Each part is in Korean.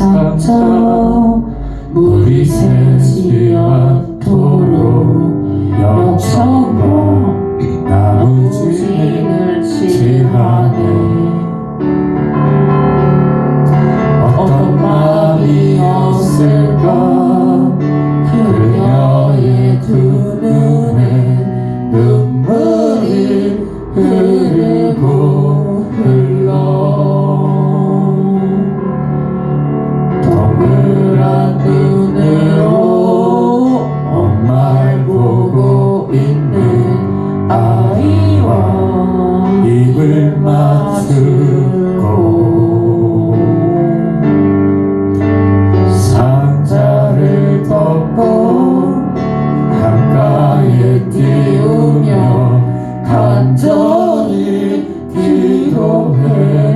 상처 물이 새지 않도록 역청과 나무진을 칠하네. 어떤 마음이었을까 그녀의 두 눈에 눈물이 흐르고 흘러 동그란 눈으로 엄마를 보고 있는 아이와 입을 맞추고 상자를 덮고 강가에 띄우며 간절히 기도했겠지.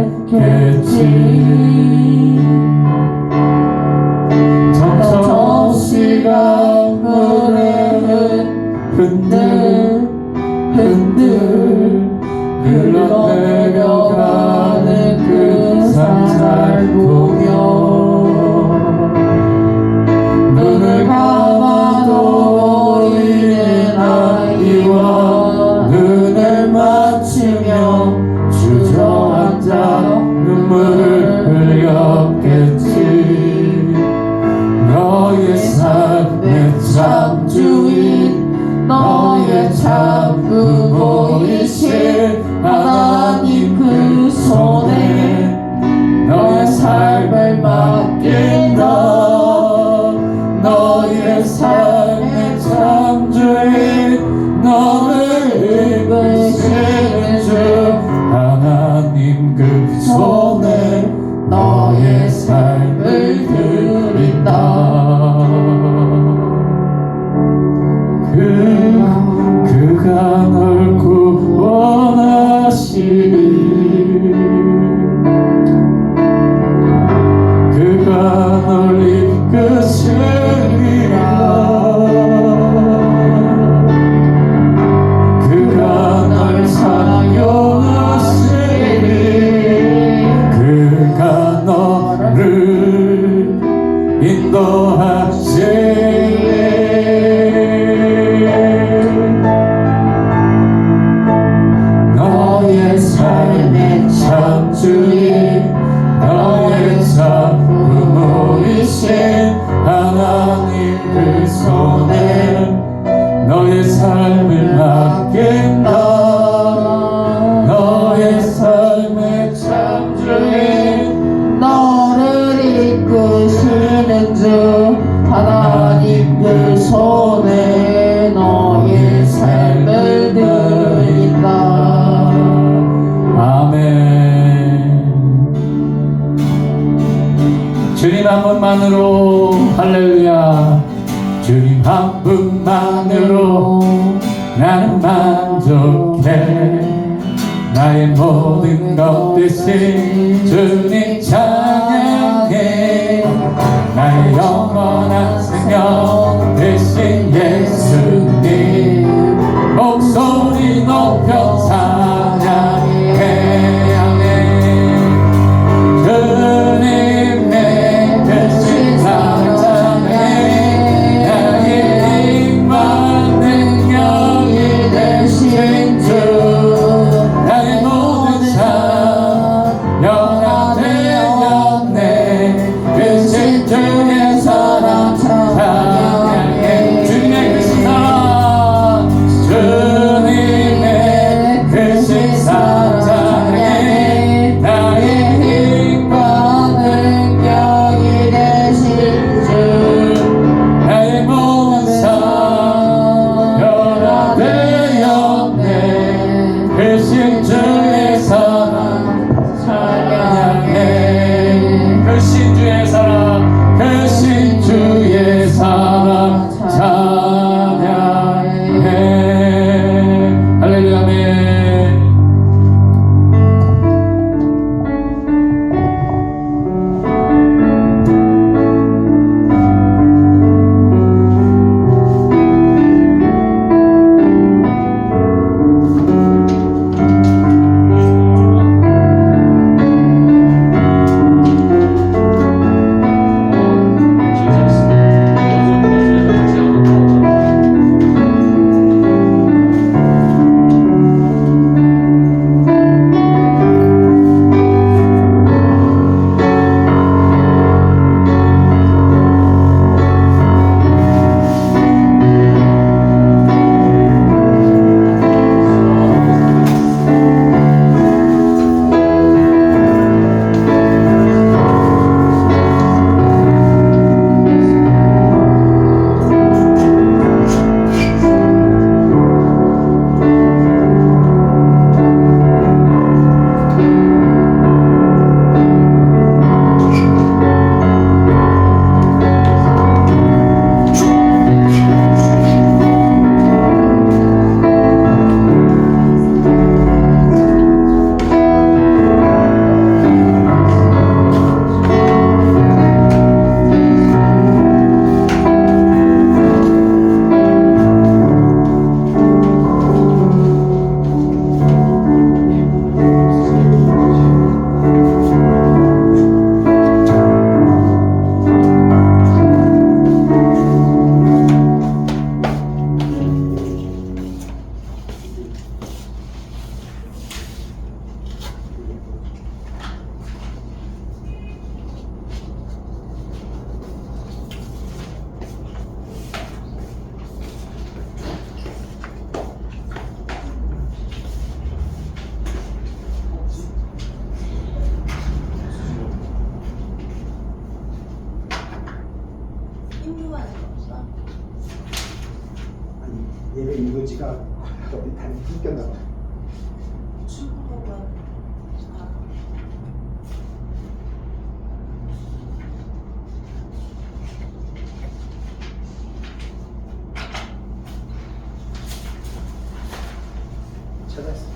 점점 시간 흔들 흘러내려가는 그 상자를 보며 눈을 감아도 보이는 아이와 눈을 맞추며 주저앉아 눈물을 흘렸겠지. 너의 삶의 참 주인 너의 참 부모이신 하나님 그 손에 너의 삶을 맡긴다. 너의 삶의 참 주인 너를 이끄시는 주 하나님 그 손에 너의 삶을 드린다. 그가 널 구원하시리. 그가 널 이끄시리라. 그가 널 사용하시리. 그가 너를 인도하시리. 너의 삶의 참 주인 너의 참 부모이신 하나님 그 손에 너의 삶을 맡긴다. 너의 삶의 참 주인 너를 이끄시는 주 하나님 그 손에 너의 삶을 드린다. 아멘. 주님 한 분만으로 할렐루야. 주님 한 분만으로 나는 만족해. 나의 모든 것 대신 주님 찬양해. 나의 영원한 생명 대신 예수님 목소리 높여 찬양해. 주님의 대신 찬양해. 나의 힘과 능력이 되신 주 나의 모든 삶 연합되었네. 그 신 주의 사랑 찬양해. 주님의 우리 다리 튕겼나 봐. 찾았어.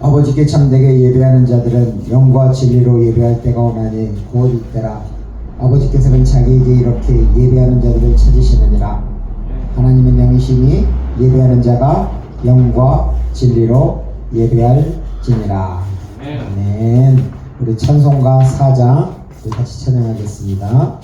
아버지께 참되게 예배하는 자들은 영과 진리로 예배할 때가 오나니 곧 이때라. 아버지께서는 자기에게 이렇게 예배하는 자들을 찾으시느니라. 하나님은 영이시니 예배하는 자가 영과 진리로 예배할지니라. 아멘. 우리 찬송가 4장 같이 찬양하겠습니다.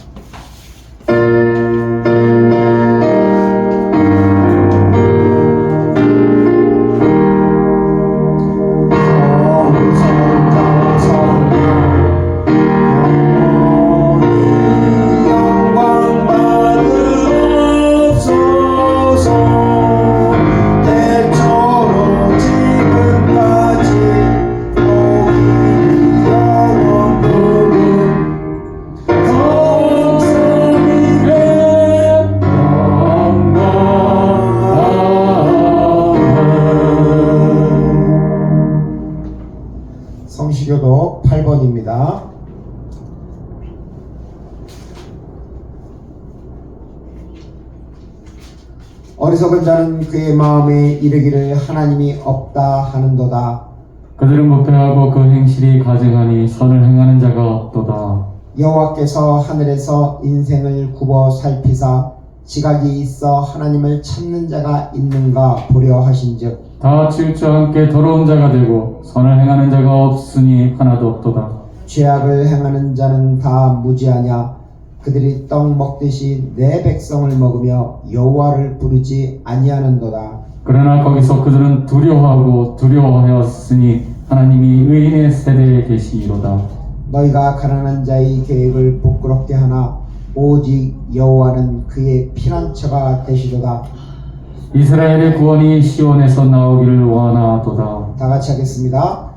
성시교독 8번입니다. 어리석은 자는 그의 마음에 이르기를 하나님이 없다 하는도다. 그들은 부패하고 그 행실이 가증하니 선을 행하는 자가 없도다. 여호와께서 하늘에서 인생을 굽어 살피사 지각이 있어 하나님을 찾는 자가 있는가 보려 하신즉 다 치우쳐 함께 더러운 자가 되고 선을 행하는 자가 없으니 하나도 없도다. 죄악을 행하는 자는 다 무지하냐. 그들이 떡 먹듯이 내 백성을 먹으며 여호와를 부르지 아니하는도다. 그러나 거기서 그들은 두려워하고 두려워하였으니 하나님이 의인의 세대에 계시이로다. 너희가 가난한 자의 계획을 부끄럽게 하나 오직 여호와는 그의 피난처가 되시도다. 이스라엘의 구원이 시온에서 나오기를 원하도다. 다 같이 하겠습니다.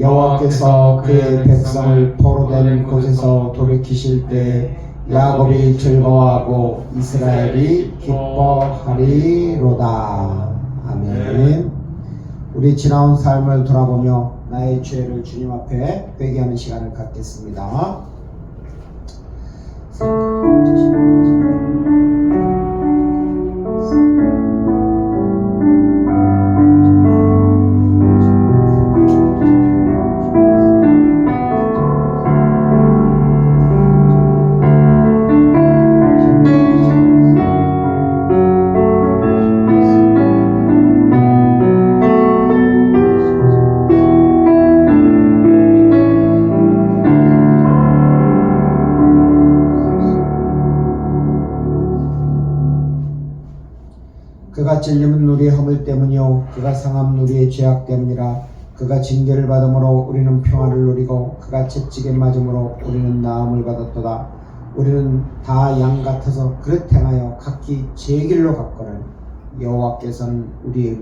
여호와께서 그의 백성을 포로된 곳에서 돌이키실 때 야곱이 즐거워하고 이스라엘이 기뻐하리로다. 아멘. 우리 지나온 삶을 돌아보며 나의 죄를 주님 앞에 회개하는 시간을 갖겠습니다. 그가 찔림은 우리의 허물 때문이요 그가 상함은 우리의 죄악 때문이라. 그가 징계를 받음으로 우리는 평화를 누리고 그가 채찍에 맞음으로 우리는 나음을 받았도다. 우리는 다 양 같아서 그릇 행하여 각기 제 길로 갔거늘 여호와께서는 우리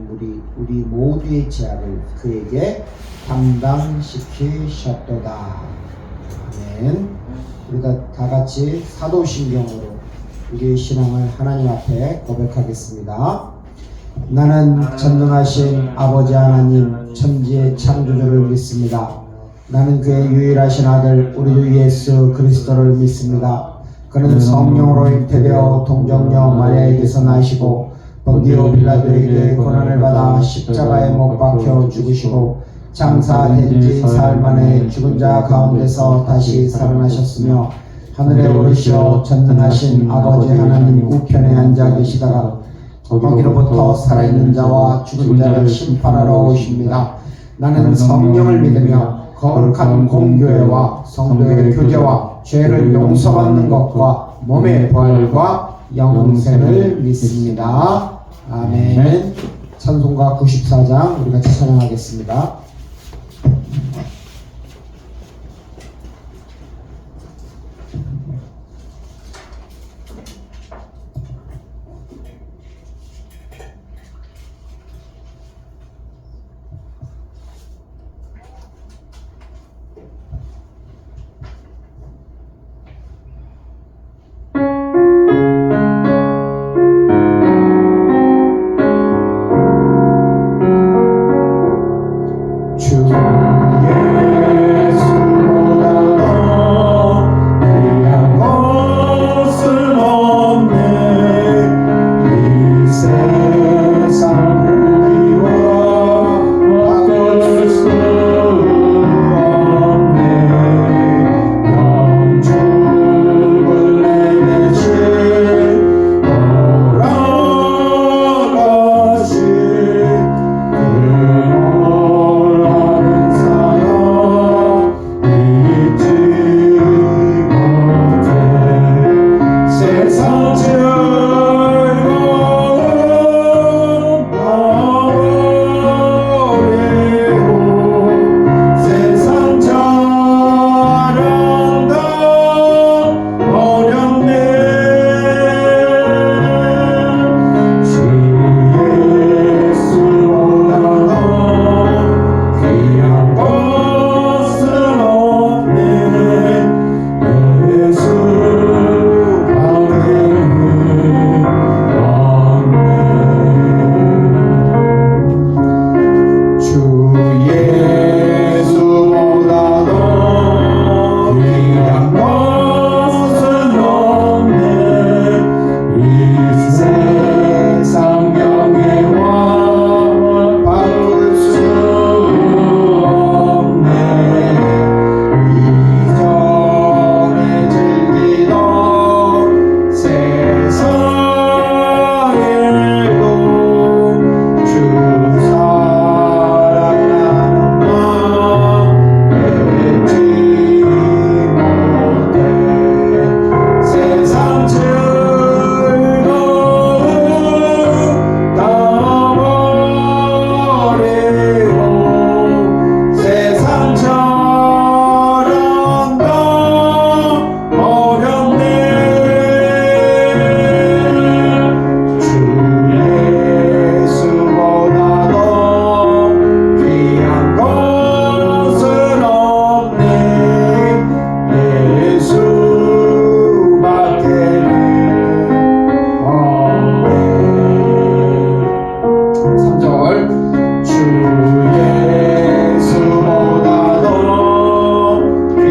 모두의 죄악을 그에게 담당시키셨도다. 아멘. 우리가 다 같이 사도신경으로 우리의 신앙을 하나님 앞에 고백하겠습니다. 나는 전능하신 아버지 하나님 천지의 창조주를 믿습니다. 나는 그의 유일하신 아들 우리 주 예수 그리스도를 믿습니다. 그는 성령으로 잉태되어 동정녀 마리아에게서 나시고 본디오 빌라도에게 고난을 받아 십자가에 못 박혀 죽으시고 장사된 지 사흘 만에 죽은 자 가운데서 다시 살아나셨으며 하늘에 오르시어 전능하신 아버지 하나님 우편에 앉아 계시다가 거기로부터 살아있는 자와 죽은 자를 심판하러 오십니다. 나는 성령을 믿으며 거룩한 공교회와 성도의 교제와 죄를 용서받는 것과 몸의 부활과 영생을 믿습니다. 아멘. 찬송가 94장 우리 같이 찬양하겠습니다.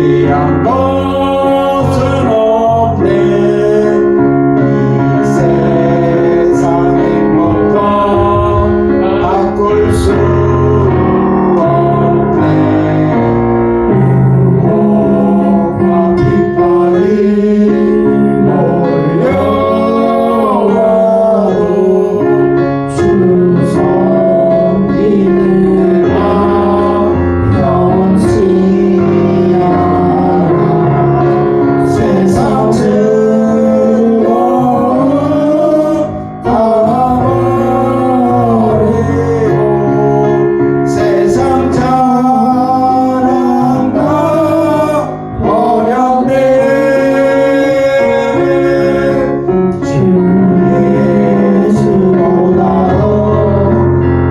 귀한 것은 없네. 이 세상 행복과 바꿀 수 없네. 유혹과 빗발이 몰려와도 주 섬기는 내 마음 영원치 않아. 세상 즐거움 담아버리고 세상 자랑과 어렵네. 주 예수보다도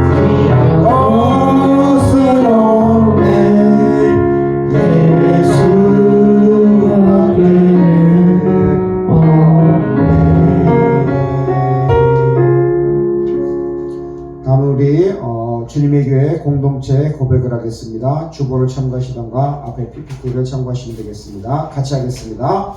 귀한 것은 없네. 예수 밖에는 없네. 다음은 우리 주님의 교회 공동체 고백을 하겠습니다. 주보를 참고하시던가 앞에 PPT를 참고하시면 되겠습니다. 같이 하겠습니다.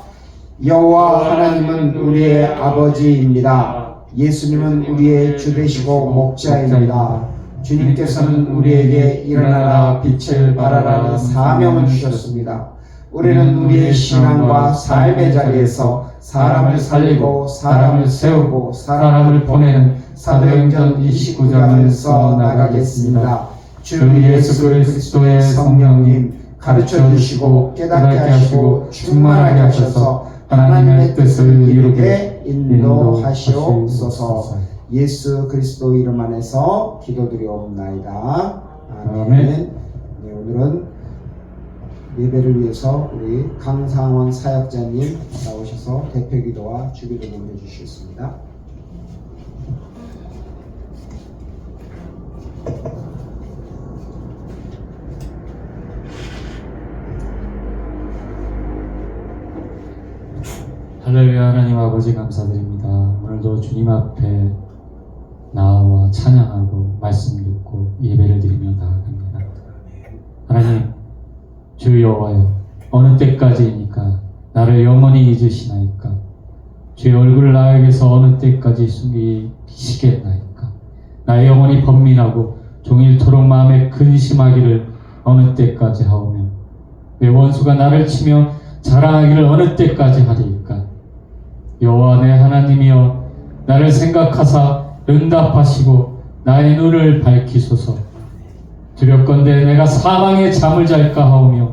여호와 하나님은 우리의 아버지입니다. 예수님은 우리의 주 되시고 목자입니다. 주님께서는 우리에게 일어나라 빛을 발하라는 사명을 주셨습니다. 우리는 우리의 신앙과 삶의 자리에서 사람을 살리고 사람을 세우고 사람을 보내는 사도행전 29장을 써 나가겠습니다. 주 예수 그리스도의 성령님 가르쳐 주시고 깨닫게 하시고 충만하게 하셔서 하나님의 뜻을 이루게 인도하시옵소서. 예수 그리스도 이름 안에서 기도드리옵나이다. 아멘. 네, 오늘은 예배를 위해서 우리 강상원 사역자님 나오셔서 대표기도와 주기도를 해주시겠습니다. 할렐루야. 하나님 아버지 감사드립니다. 오늘도 주님 앞에 나와 찬양하고 말씀 듣고 예배를 드리며 나아갑니다. 하나님 주 여호와여, 어느 때까지이니까 나를 영원히 잊으시나이까? 주의 얼굴을 나에게서 어느 때까지 숨기시겠나이까? 나의 영혼이 번민하고 종일토록 마음에 근심하기를 어느 때까지 하오며 내 원수가 나를 치며 자랑하기를 어느 때까지 하리이까? 여호와 내 하나님이여, 나를 생각하사 응답하시고 나의 눈을 밝히소서. 두렵건대 내가 사망의 잠을 잘까 하오며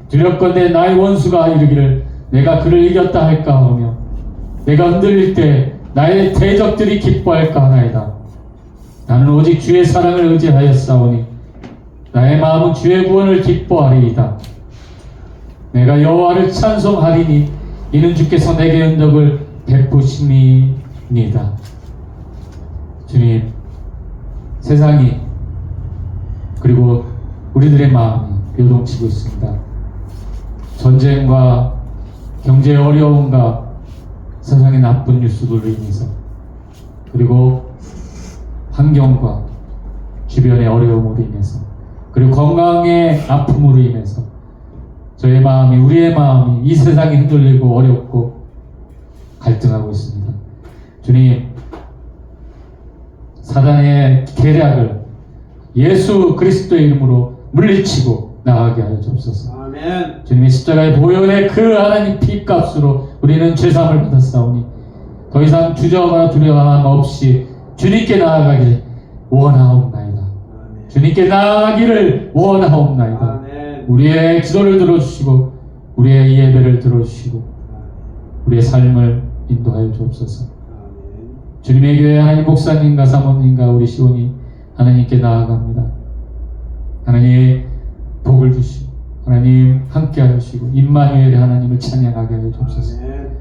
두렵건대 나의 원수가 이르기를 내가 그를 이겼다 할까 하오며 내가 흔들릴 때 나의 대적들이 기뻐할까 하나이다. 나는 오직 주의 사랑을 의지하였사오니 나의 마음은 주의 구원을 기뻐하리이다. 내가 여호와를 찬송하리니 이는 주께서 내게 은덕을 베푸심이니이다. 주님, 세상이 그리고 우리들의 마음이 요동치고 있습니다. 전쟁과 경제의 어려움과 세상의 나쁜 뉴스들로 인해서, 그리고 환경과 주변의 어려움으로 인해서, 그리고 건강의 아픔으로 인해서 저의 마음이, 우리의 마음이 이 세상에 흔들리고 어렵고 갈등하고 있습니다. 주님, 사단의 계략을 예수 그리스도의 이름으로 물리치고 나가게 하여 주옵소서. 아멘. 주님의 십자가의 보혈의 그 하나님 피값으로 우리는 죄사함을 받았사오니 더 이상 주저하거나 두려워함 없이 주님께 나아가길 원하옵나이다. 아멘. 주님께 나아가기를 원하옵나이다. 아멘. 우리의 기도를 들어주시고 우리의 예배를 들어주시고 우리의 삶을 인도하여 주옵소서. 아멘. 주님의 교회 하나님 목사님과 사모님과 우리 시온이 하나님께 나아갑니다. 하나님 복을 주시고 하나님 함께 하시고 임마누엘의 하나님을 찬양하게 하여 주옵소서. 아멘.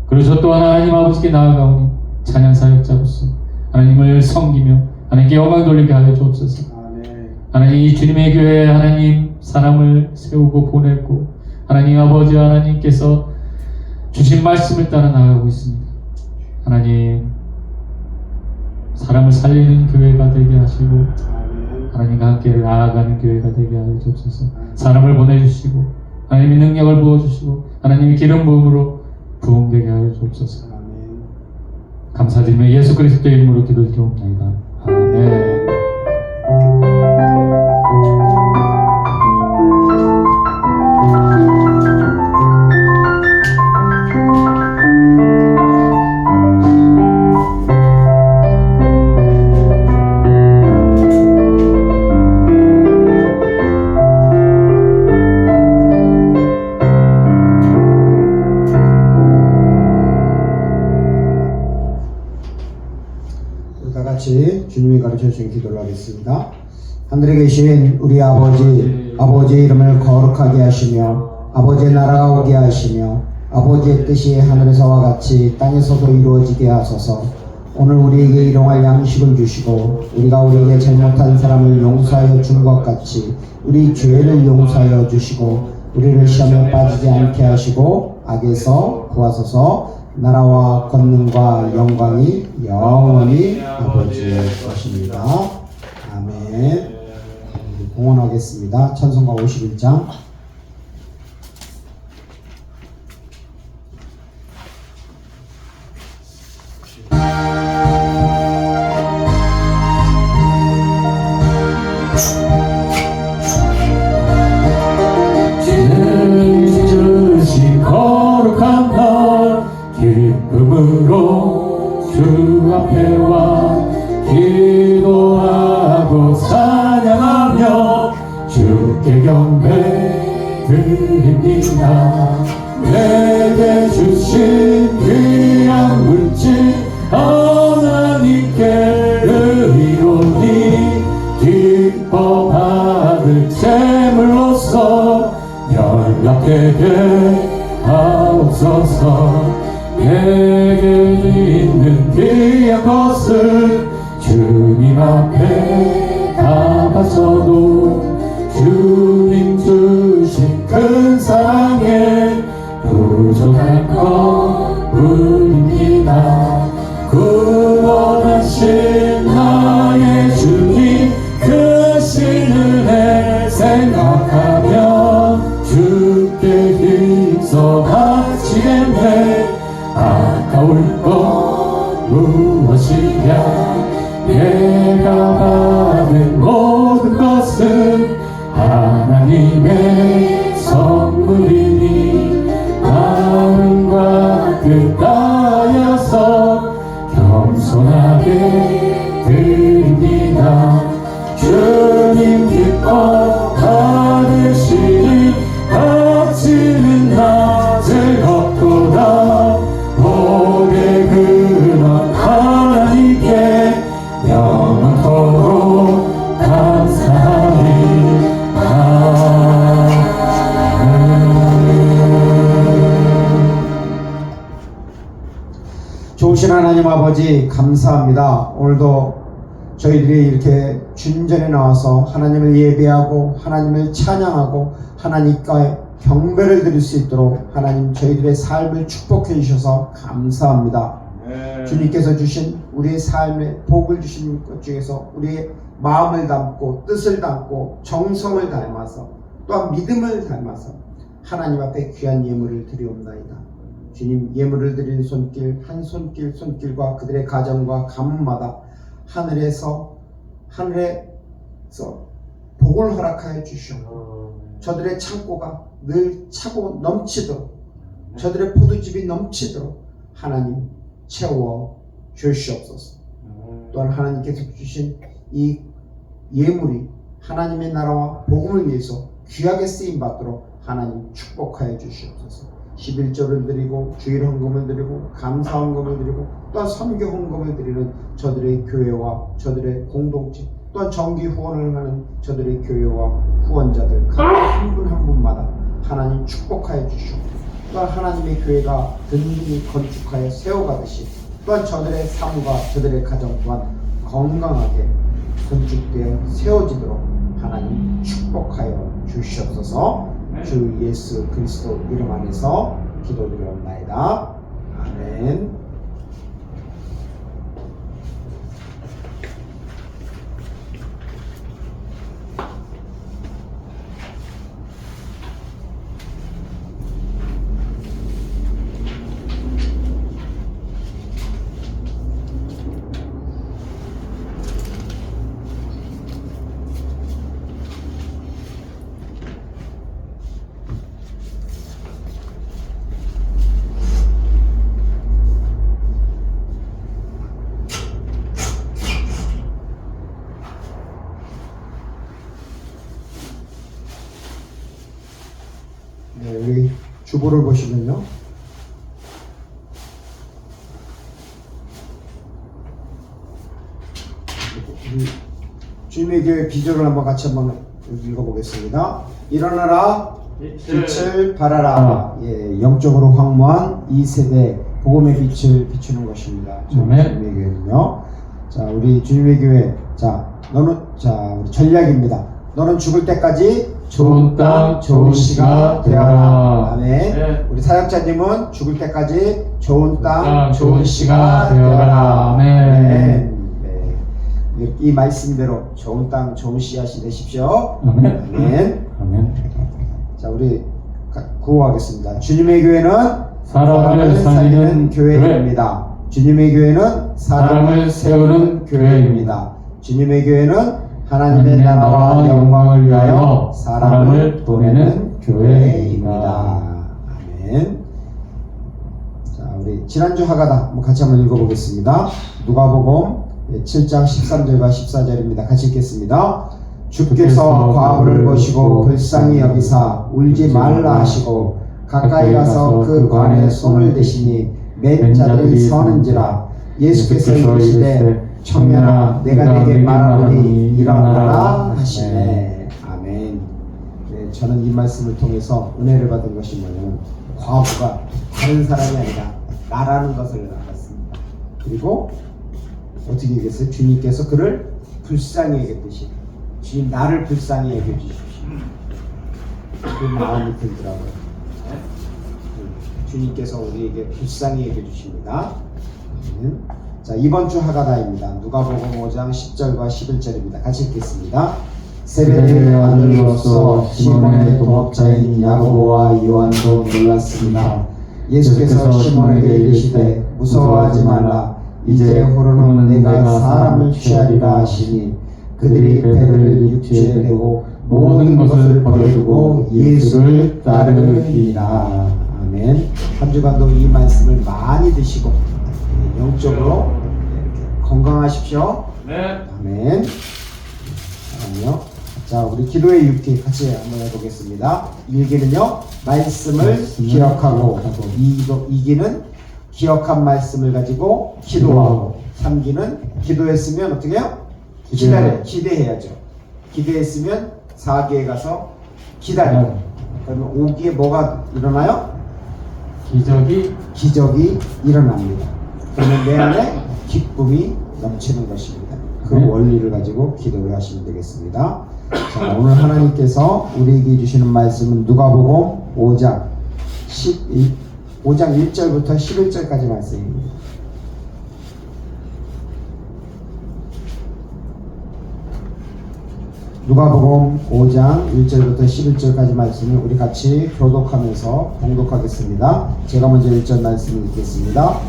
그래서 또한 하나님 아버지께 나아가오니 찬양 사역자로서 하나님을 섬기며 하나님께 영광 돌리게 하여 주옵소서. 아멘. 하나님, 이 주님의 교회에 하나님 사람을 세우고 보내고 하나님 아버지 하나님께서 주신 말씀을 따라 나아가고 있습니다. 하나님, 사람을 살리는 교회가 되게 하시고 아멘. 하나님과 함께 나아가는 교회가 되게 하여 주옵소서. 사람을 보내주시고 하나님의 능력을 부어주시고 하나님의 기름 부음으로 부흥되게 하여 주옵소서. 아멘. 감사드리며 예수 그리스도 이름으로 기도드리옵나이다. 아멘. 다 같이 주님이 가르쳐 주신 기도를 하겠습니다. 하늘에 계신 우리 아버지 이름을 거룩하게 하시며 아버지의 나라가 오게 하시며 아버지의 뜻이 하늘에서와 같이 땅에서도 이루어지게 하소서. 오늘 우리에게 일용할 양식을 주시고 우리가 우리에게 잘못한 사람을 용서하여 준 것 같이 우리 죄를 용서하여 주시고 우리를 시험에 빠지지 않게 하시고 악에서 구하소서. 나라와 권능과 영광이 영원히 아버지의 것입니다. 아멘. 우리 공헌하겠습니다. 찬송가 51장. 주신 거룩한 날 기쁨으로 주 앞에 와 기도하고 찬양하며 주께 경배 드립니다. 내게 주신 귀한 물질 하나님께 의로니 기뻐 받을 제물로서 연락되게 하옵소서. 내게 있는 귀한 것을 주님 앞에 다 바쳐도 주님 주신 큰 사랑에 부족한 것뿐입니다. 구원하신 나의 주님 크신 은혜 생각하면 주께 힘써 바치겠네. 아까울 것 무엇이냐. 내가 받은 모든 것은 하나님의 선물이니 마음과 뜻 다하여서 겸손하게 드립니다. 주님 기뻐 받으시니 바치는 낮을 걷도다. 복의 근원 하나님께 영원토록 감사하리. 좋으신 하나님 아버지 감사합니다. 오늘도 저희들이 이렇게 주님전에 나와서 하나님을 예배하고 하나님을 찬양하고 하나님과의 경배를 드릴 수 있도록 하나님 저희들의 삶을 축복해 주셔서 감사합니다. 주님께서 주신 우리의 삶에 복을 주신 것 중에서 우리의 마음을 담고 뜻을 담고 정성을 닮아서 또한 믿음을 닮아서 하나님 앞에 귀한 예물을 드리옵나이다. 주님, 예물을 드리는 손길 한 손길과 그들의 가정과 가문마다 하늘에서 복을 허락하여 주시옵고 저들의 창고가 늘 차고 넘치도록 저들의 포도즙이 넘치도록 하나님 채워 주시옵소서. 또한 하나님께서 주신 이 예물이 하나님의 나라와 복음을 위해서 귀하게 쓰임 받도록 하나님 축복하여 주시옵소서. 11조를 드리고 주일 헌금을 드리고 감사 헌금을 드리고 또한 선교 헌금을 드리는 저들의 교회와 저들의 공동체 또한 정기 후원을 하는 저들의 교회와 후원자들 한 분 한 분마다 하나님 축복하여 주시옵소서. 또한 하나님의 교회가 든든히 건축하여 세워가듯이 또한 저들의 삶과 저들의 가정 또한 건강하게 건축되어 세워지도록 하나님 축복하여 주시옵소서. 주 예수 그리스도 이름 안에서 기도드리옵나이다. 아멘. 여기 주보를 보시면요. 우리 주님의 교회 비전을 한번 같이 한번 읽어보겠습니다. 일어나라 빛을 발하라. 예, 영적으로 황무한 이 세대 복음의 빛을 비추는 것입니다. 아멘. 주님의 교회는요. 자, 우리 주님의 교회. 자, 너는 우리 전략입니다. 너는 죽을 때까지 좋은 땅, 좋은 씨가 되어라. 아멘. 네. 우리 사역자님은 죽을 때까지 좋은 땅, 땅, 좋은 좋은 씨가 씨가 되어라. 되어라. 아멘. 네. 이 말씀대로 좋은 땅, 좋은 씨앗이 되십시오. 아멘. 아멘. 아멘. 자, 우리 구호하겠습니다. 주님의 교회는 사람을 살리는 교회입니다. 주님의 교회는 사람을 세우는 교회입니다. 주님의 교회는 하나님의 나라와 영광을 위하여 사람을 보내는 교회입니다. 아멘. 자, 우리 지난주 하가다 한번 같이 한번 읽어보겠습니다. 누가복음 7장 13절과 14절입니다. 같이 읽겠습니다. 주께서 과부를 보시고 불쌍히 여기사 울지 말라 하시고 가까이 가서 그 관에 손을 대시니 맨 자들이 서는지라. 예수께서 이르시되 청년아 내가 네게 말하노니 일어나라 하시네. 아멘. 네, 저는 이 말씀을 통해서 은혜를 받은 것이 뭐냐면 과부가 다른 사람이 아니라 나라는 것을 알았습니다. 그리고 어떻게 얘기했어요? 주님께서 그를 불쌍히 여겼듯이 주님 나를 불쌍히 여겨주십시오. 그 마음이 들더라고요. 주님께서 우리에게 불쌍히 여겨주십니다. 자, 이번 주 하가다입니다. 누가복음 5장 10절과 11절입니다. 같이 읽겠습니다. 세베대의 아들로서 시몬의 동업자인 야고보와 요한도 놀랐습니다. 예수께서 시몬에게 이르시되 무서워하지 말라. 이제 후로는 내가 사람을 취하리라 하시니 그들이 배를 육지에 대고 모든 것을 버려두고 예수를 따르니라. 아멘. 한 주간도 이 말씀을 많이 드시고 영적으로 건강하십시오. 네. 아멘. 아멘요. 자, 우리 기도의 육기 같이 한번 해보겠습니다. 일기는요, 말씀을 기억하고, 이기는 기억한 말씀을 가지고 기도하고, 3기는 기도했으면 어떻게 해요? 기대해야죠. 기대했으면 4기에 가서 기다려. 그러면 5기에 뭐가 일어나요? 기적이 일어납니다. 그러면 내 안에 기쁨이 넘치는 것입니다. 그 원리를 가지고 기도를 하시면 되겠습니다. 자, 오늘 하나님께서 우리에게 주시는 말씀은 누가복음 5장 1절부터 11절까지 말씀입니다. 누가복음 5장 1절부터 11절까지 말씀을 우리 같이 교독하면서 봉독하겠습니다. 제가 먼저 1절 말씀을 읽겠습니다.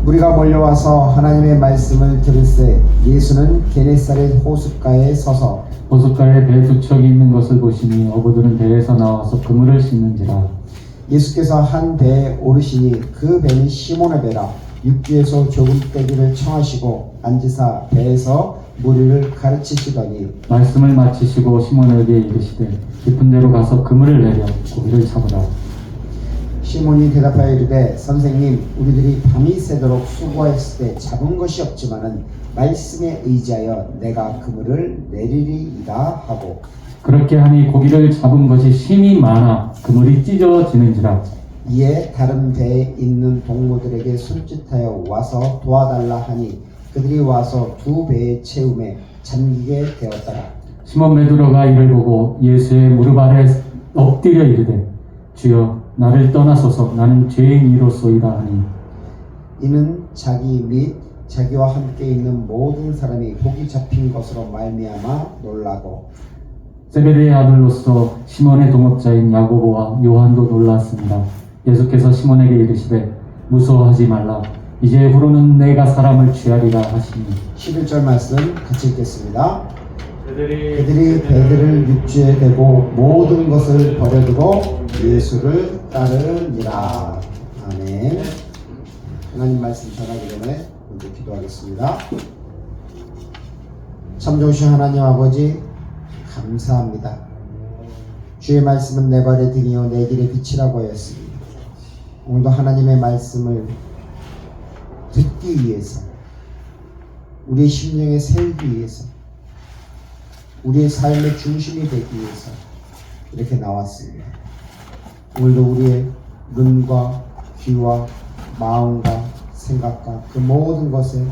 우리가 몰려와서 하나님의 말씀을 들을새 예수는 게네사렛 호숫가에 서서 호숫가에 배 두 척이 있는 것을 보시니 어부들은 배에서 나와서 그물을 씻는지라. 예수께서 한 배에 오르시니 그 배는 시몬의 배라. 육지에서 조금 떼기를 청하시고 앉으사 배에서 무리를 가르치시더니 말씀을 마치시고 시몬에게 이르시되 깊은 데로 가서 그물을 내려 고기를 잡으라. 시몬이 대답하여 이르되 선생님 우리들이 밤이 새도록 수고했을 때 잡은 것이 없지만은 말씀에 의지하여 내가 그물을 내리리이다 하고 그렇게 하니 고기를 잡은 것이 심히 많아 그물이 찢어지는지라. 이에 다른 배에 있는 동무들에게 손짓하여 와서 도와달라 하니 그들이 와서 두 배의 채움에 잠기게 되었더라. 시몬 베드로가 이를 보고 예수의 무릎 아래 엎드려 이르되 주여 나를 떠나소서 나는 죄인이로소이다 하니 이는 자기 및 자기와 함께 있는 모든 사람이 복이 잡힌 것으로 말미암아 놀라고 세베대의 아들로서 시몬의 동업자인 야고보와 요한도 놀랐습니다. 예수께서 시몬에게 이르시되 무서워하지 말라. 이제 후로는 내가 사람을 취하리라 하시니 11절 말씀 같이 읽겠습니다. 그들이 배들을 육지에 대고 모든 것을 버려두고 예수를 따르니라. 아멘. 하나님 말씀 전하기 전에 먼저 기도하겠습니다. 참 좋으신 하나님 아버지 감사합니다. 주의 말씀은 내 발의 등이요 내 길의 빛이라고 하였습니다. 오늘도 하나님의 말씀을 듣기 위해서, 우리의 심령에 세우기 위해서, 우리의 삶의 중심이 되기 위해서 이렇게 나왔습니다. 오늘도 우리의 눈과 귀와 마음과 생각과 그 모든 것에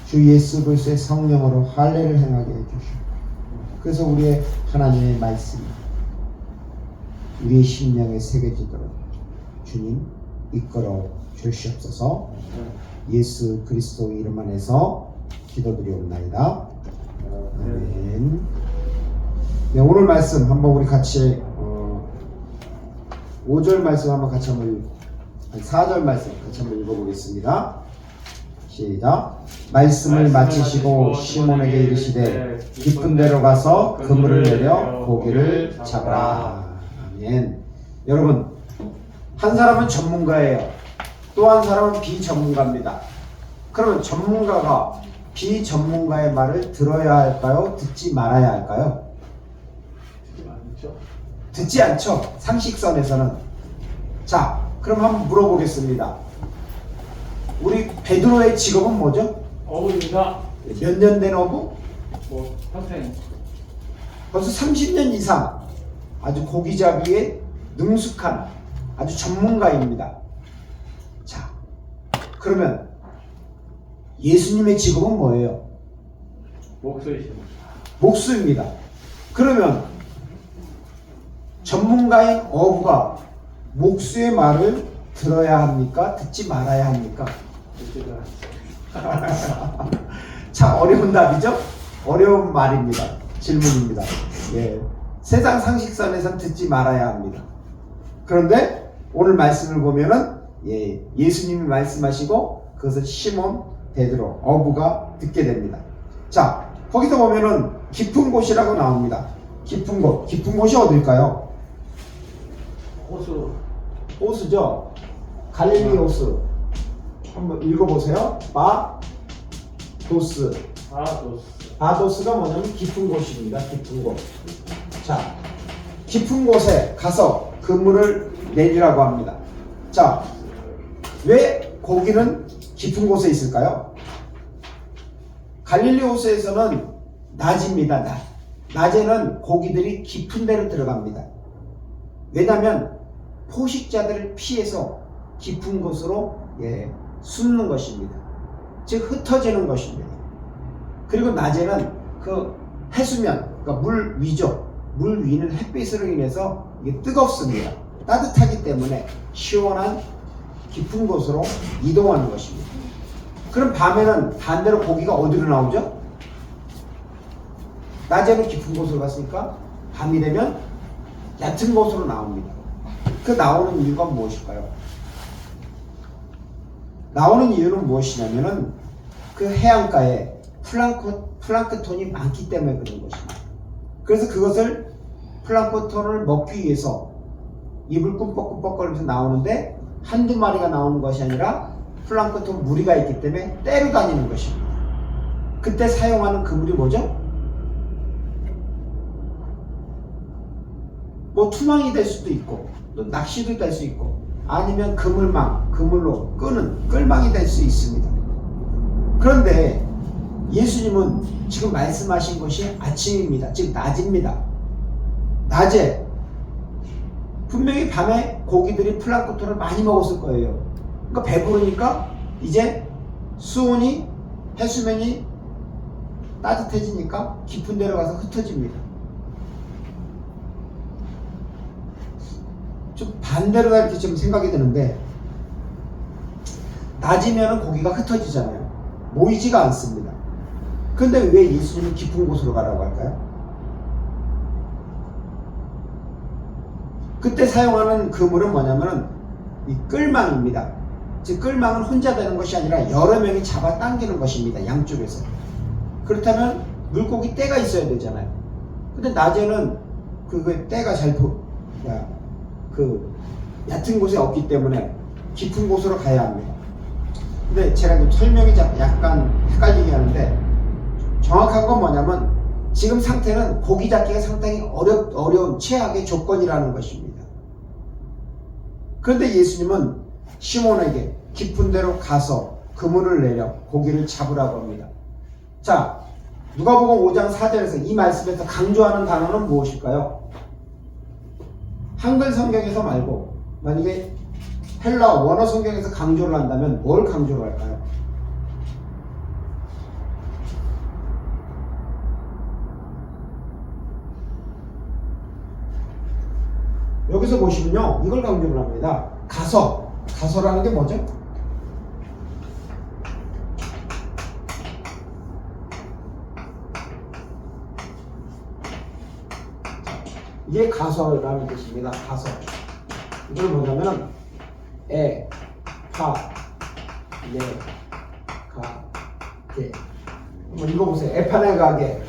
주 예수 그리스도의 성령으로 할례를 행하게 해주시고, 그래서 우리의 하나님의 말씀이 우리의 심령에 새겨지도록 주님 이끌어 주시옵소서. 예수 그리스도 이름 안에서 기도드리옵나이다. 아멘. 네, 오늘 말씀 한번 우리 같이 5절 말씀 한번 같이 한번 4절 말씀 같이 한번 읽어보겠습니다. 시작. 말씀을 마치시고 시몬에게 이르시되 깊은 데로 가서 그물을 내려 고기를 잡으라. 아멘. 여러분, 한 사람은 전문가예요. 또 한 사람은 비전문가입니다. 그러면 전문가가 비전문가의 말을 들어야 할까요? 듣지 말아야 할까요? 듣지 않죠. 상식선에서는. 자, 그럼 한번 물어보겠습니다. 우리 베드로의 직업은 뭐죠? 어부입니다. 몇 년 된 어부? 평생. 벌써 30년 이상 아주 고기잡이에 능숙한 아주 전문가입니다. 자, 그러면 예수님의 직업은 뭐예요? 목소리십니다. 목수입니다. 그러면 전문가인 어부가 목수의 말을 들어야 합니까? 듣지 말아야 합니까? 참 어려운 답이죠? 어려운 말입니다. 질문입니다. 예. 세상 상식선에선 듣지 말아야 합니다. 그런데 오늘 말씀을 보면은 예수님이 말씀하시고 그것을 시몬 베드로 어부가 듣게 됩니다. 자, 거기서 보면은 깊은 곳이라고 나옵니다. 깊은 곳. 깊은 곳이 어딜까요? 호수. 호수죠. 갈릴리 호수. 한번 읽어보세요. 바도스. 바도스가 뭐냐면 깊은 곳입니다. 깊은 곳. 자, 깊은 곳에 가서 그물을 내리라고 합니다. 자, 왜 고기는 깊은 곳에 있을까요? 갈릴리 호수에서는 낮입니다. 낮에는 고기들이 깊은 데로 들어갑니다. 왜냐하면 포식자들을 피해서 깊은 곳으로 숨는 것입니다. 즉 흩어지는 것입니다. 그리고 낮에는 그 해수면, 그러니까 물 위죠. 물 위는 햇빛으로 인해서 이게 뜨겁습니다. 따뜻하기 때문에 시원한 깊은 곳으로 이동하는 것입니다. 그럼 밤에는 반대로 고기가 어디로 나오죠? 낮에는 깊은 곳으로 갔으니까 밤이 되면 얕은 곳으로 나옵니다. 그 나오는 이유가 무엇일까요? 나오는 이유는 무엇이냐면은 그 해안가에 플랑크톤이 많기 때문에 그런 것입니다. 그래서 그것을 플랑크톤을 먹기 위해서 입을 꿈뻑꿈뻑거리면서 나오는데 한두 마리가 나오는 것이 아니라 플랑크톤 무리가 있기 때문에 떼로 다니는 것입니다. 그때 사용하는 그물이 뭐죠? 뭐 투망이 될 수도 있고 또 낚시도 될 수 있고 아니면 그물로 끄는 끌망이 될 수 있습니다. 그런데 예수님은 지금 말씀하신 것이 아침입니다. 즉 낮입니다. 낮에 분명히 밤에 고기들이 플랑크톤을 많이 먹었을 거예요. 그러니까 배부르니까 이제 수온이 해수면이 따뜻해지니까 깊은 데로 가서 흩어집니다. 좀 반대로 이렇게 좀 생각이 드는데 낮이면 고기가 흩어지잖아요. 모이지가 않습니다. 그런데 왜 예수님은 깊은 곳으로 가라고 할까요? 그때 사용하는 그물은 뭐냐면은 이 끌망입니다. 즉 끌망은 혼자 되는 것이 아니라 여러 명이 잡아 당기는 것입니다. 양쪽에서. 그렇다면 물고기 떼가 있어야 되잖아요. 근데 낮에는 그 떼가 얕은 곳에 없기 때문에 깊은 곳으로 가야 합니다. 근데 제가 좀 설명이 약간 헷갈리게 하는데 정확한 건 뭐냐면 지금 상태는 고기 잡기가 상당히 어려운 최악의 조건이라는 것입니다. 그런데 예수님은 시몬에게 깊은 데로 가서 그물을 내려 고기를 잡으라고 합니다. 자, 누가복음 5장 4절에서 이 말씀에서 강조하는 단어는 무엇일까요? 한글 성경에서 말고 만약에 헬라 원어 성경에서 강조를 한다면 뭘 강조를 할까요? 여기서 보시면요, 이걸 강조를 합니다. 가서라는 게 뭐죠? 이게 가서라는 뜻입니다. 가서. 이걸 뭐냐면 게. 한번 읽어보세요. 에판에 가게.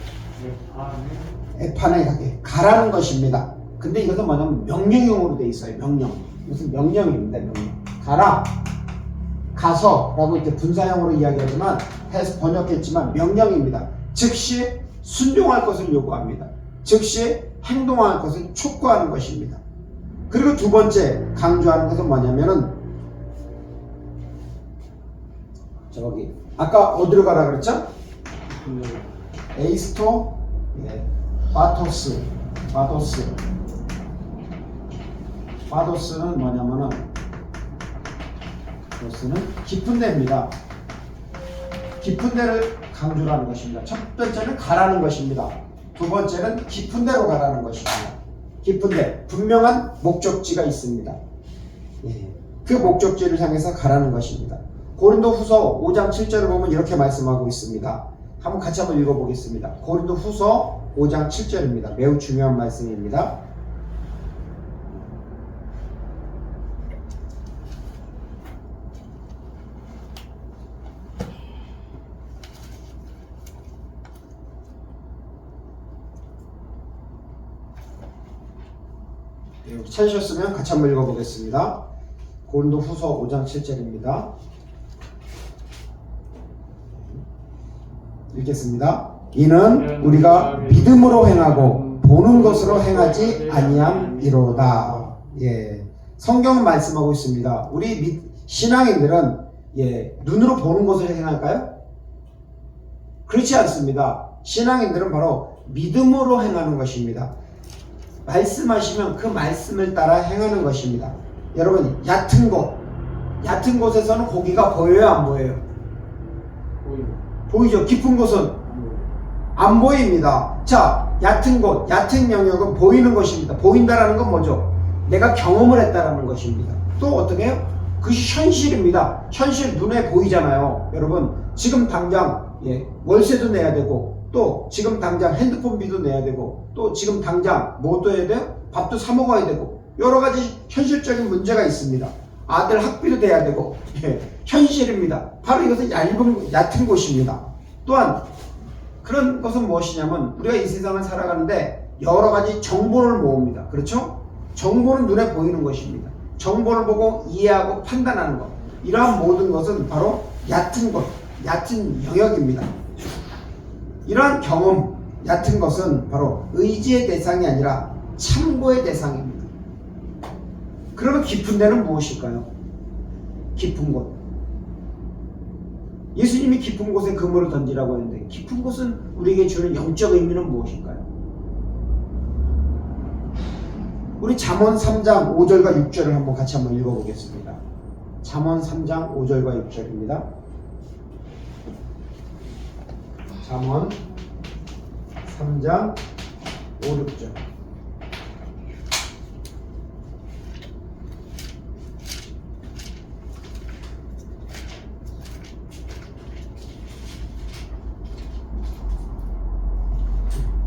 에판에 가게. 가라는 것입니다. 근데 이것은 뭐냐면 명령형으로 돼 있어요. 명령. 무슨 명령입니다. 명령. 가라. 가서라고 이렇게 분사형으로 이야기하지만 해서 번역했지만 명령입니다. 즉시 순종할 것을 요구합니다. 즉시 행동할 것을 촉구하는 것입니다. 그리고 두 번째 강조하는 것은 뭐냐면은 저기 아까 어디로 가라 그랬죠? 에이스토 바도스는 뭐냐면은 바도스는 깊은 데입니다. 깊은 데를 강조를 하는 것입니다. 첫 번째는 가라는 것입니다. 두 번째는 깊은 데로 가라는 것입니다. 깊은 데, 분명한 목적지가 있습니다. 그 목적지를 향해서 가라는 것입니다. 고린도후서 5장 7절을 보면 이렇게 말씀하고 있습니다. 한번 같이 한번 읽어보겠습니다. 고린도후서 5장 7절입니다. 매우 중요한 말씀입니다. 찾으셨으면 같이 한번 읽어보겠습니다. 고린도후서 5장 7절입니다. 읽겠습니다. 이는 우리가 믿음으로 행하고 보는 것으로 행하지 아니함이로다. 성경은 말씀하고 있습니다. 우리 신앙인들은 눈으로 보는 것을 행할까요? 그렇지 않습니다. 신앙인들은 바로 믿음으로 행하는 것입니다. 말씀하시면 그 말씀을 따라 행하는 것입니다. 여러분, 얕은 곳에서는 고기가 보여요, 안 보여요? 보이죠? 깊은 곳은 안 보입니다. 자, 얕은 곳, 얕은 영역은 보이는 것입니다. 보인다라는 건 뭐죠? 내가 경험을 했다라는 것입니다. 또 어떻게 해요? 그것이 현실입니다. 현실 눈에 보이잖아요. 여러분, 지금 당장 월세도 내야 되고, 또 지금 당장 핸드폰비도 내야 되고, 또 지금 당장 뭐도 해야 돼요? 밥도 사 먹어야 되고, 여러 가지 현실적인 문제가 있습니다. 아들 학비도 돼야 되고, 현실입니다. 바로 이것은 얕은 곳입니다. 또한 그런 것은 무엇이냐면 우리가 이 세상을 살아가는데 여러 가지 정보를 모읍니다. 그렇죠? 정보는 눈에 보이는 것입니다. 정보를 보고 이해하고 판단하는 것, 이러한 모든 것은 바로 얕은 것, 얕은 영역입니다. 이러한 경험, 얕은 것은 바로 의지의 대상이 아니라 참고의 대상입니다. 그러면 깊은 데는 무엇일까요? 깊은 곳. 예수님이 깊은 곳에 그물을 던지라고 했는데 깊은 곳은 우리에게 주는 영적 의미는 무엇일까요? 우리 잠언 3장 5절과 6절을 한번 같이 한번 읽어보겠습니다. 잠언 3장 5절과 6절입니다. 잠언 3장 5, 6절.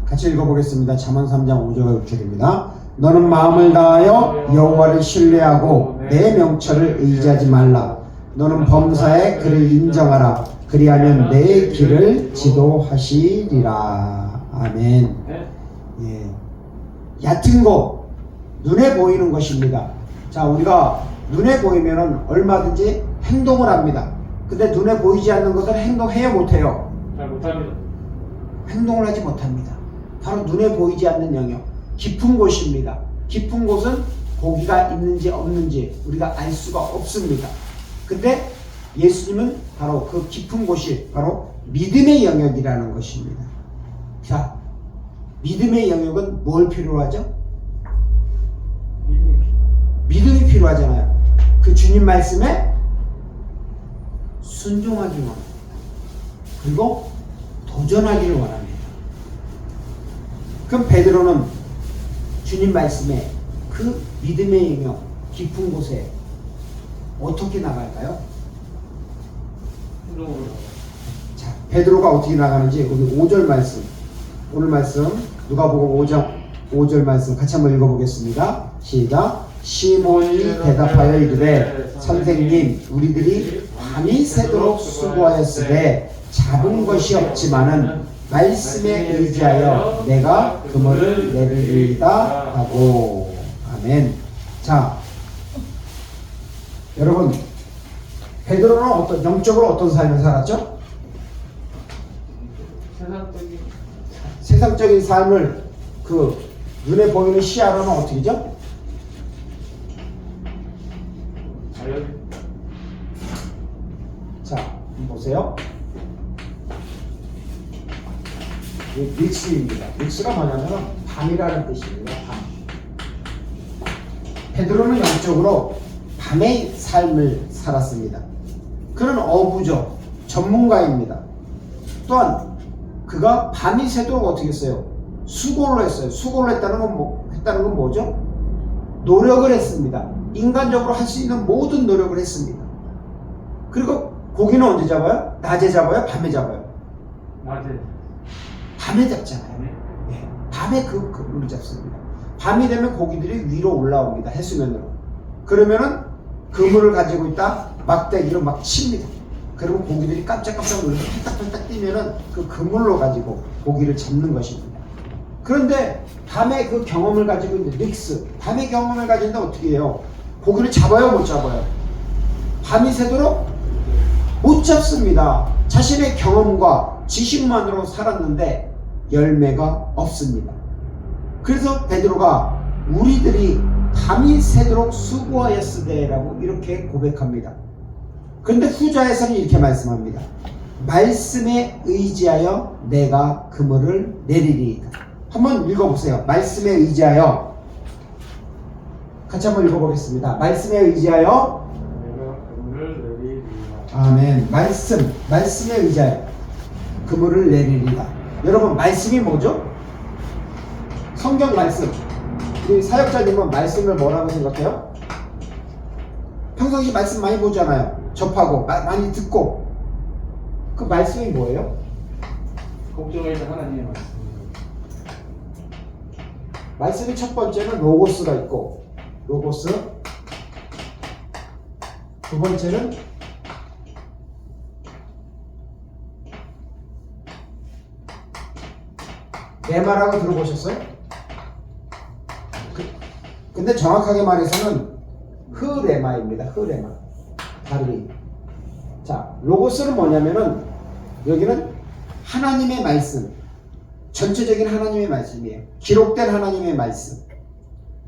같이 읽어보겠습니다. 잠언 3장 5절과 6절입니다. 너는 마음을 다하여 여호와를 신뢰하고 내 명철을 의지하지 말라. 너는 범사에 그를 인정하라. 그리하면 내 길을 지도하시리라. 아멘. 얕은 곳, 눈에 보이는 것입니다. 자, 우리가 눈에 보이면은 얼마든지 행동을 합니다. 근데 눈에 보이지 않는 것을 행동해야 못해요. 잘 못합니다. 행동을 하지 못합니다. 바로 눈에 보이지 않는 영역, 깊은 곳입니다. 깊은 곳은 고기가 있는지 없는지 우리가 알 수가 없습니다. 근데 예수님은 바로 그 깊은 곳이 바로 믿음의 영역이라는 것입니다. 자, 믿음의 영역은 뭘 필요로 하죠? 믿음이 필요하잖아요. 그 주님 말씀에 순종하기를 원합니다. 그리고 도전하기를 원합니다. 그럼 베드로는 주님 말씀에 그 믿음의 영역 깊은 곳에 어떻게 나갈까요? 순종으로 나가요. 자, 베드로가 어떻게 나가는지 우리 5절 말씀, 오늘 말씀 누가복음 5절 말씀 같이 한번 읽어보겠습니다. 시작. 시몬이 대답하여 이르되 선생님 우리들이 밤이 새도록 수고하였으되 잡은 것이 없지만은 말씀에 의지하여 내가 그물을 내리리이다 하고. 아멘. 자, 여러분 베드로는 영적으로 어떤 삶을 살았죠? 세상적인 세상적인 삶을 그 눈에 보이는 시야로는 어떻게죠? 자연 자, 한번 보세요. 이 믹스입니다. 믹스가 뭐냐면 밤이라는 뜻입니다. 밤. 베드로는 영적으로 밤의 삶을 살았습니다. 그는 어부죠. 전문가입니다. 또한 그가 밤이 새도록 어떻게 했어요? 수고를 했어요. 수고를 했다는 건 뭐죠? 노력을 했습니다. 인간적으로 할 수 있는 모든 노력을 했습니다. 그리고 고기는 언제 잡아요? 낮에 잡아요? 밤에 잡아요? 낮에 밤에 잡잖아요. 네. 밤에 그물을 잡습니다. 밤이 되면 고기들이 위로 올라옵니다. 해수면으로. 그러면은 그물을 가지고 있다 막대기로 막 칩니다. 그러면 고기들이 깜짝깜짝 놀라서 팔딱팔딱 뛰면은 그 그물로 가지고 고기를 잡는 것입니다. 그런데 밤에 그 경험을 가지고 있는 릭스, 밤의 경험을 가지는데 어떻게 해요? 고기를 잡아요, 못 잡아요? 밤이 새도록 못 잡습니다. 자신의 경험과 지식만으로 살았는데 열매가 없습니다. 그래서 베드로가 우리들이 밤이 새도록 수고하였으되라고 이렇게 고백합니다. 그런데 후자에서는 이렇게 말씀합니다. 말씀에 의지하여 내가 그물을 내리리이다. 한번 읽어보세요. 말씀에 의지하여. 같이 한번 읽어보겠습니다. 말씀에 의지하여 내가 그물을 내리리라. 아멘. 말씀에 의지하여 그물을 내리리다. 여러분, 말씀이 뭐죠? 성경 말씀. 우리 사역자님은 말씀을 뭐라고 생각해요? 평상시 말씀 많이 보잖아요. 접하고 많이 듣고. 그 말씀이 뭐예요? 걱정에 있는 하나님의 말씀. 말씀이 첫 번째는 로고스가 있고, 로고스. 두 번째는 레마라고 들어보셨어요? 근데 정확하게 말해서는 흐레마입니다. 흐레마. 다르게. 자, 로고스는 뭐냐면은 여기는 하나님의 말씀, 전체적인 하나님의 말씀이에요. 기록된 하나님의 말씀,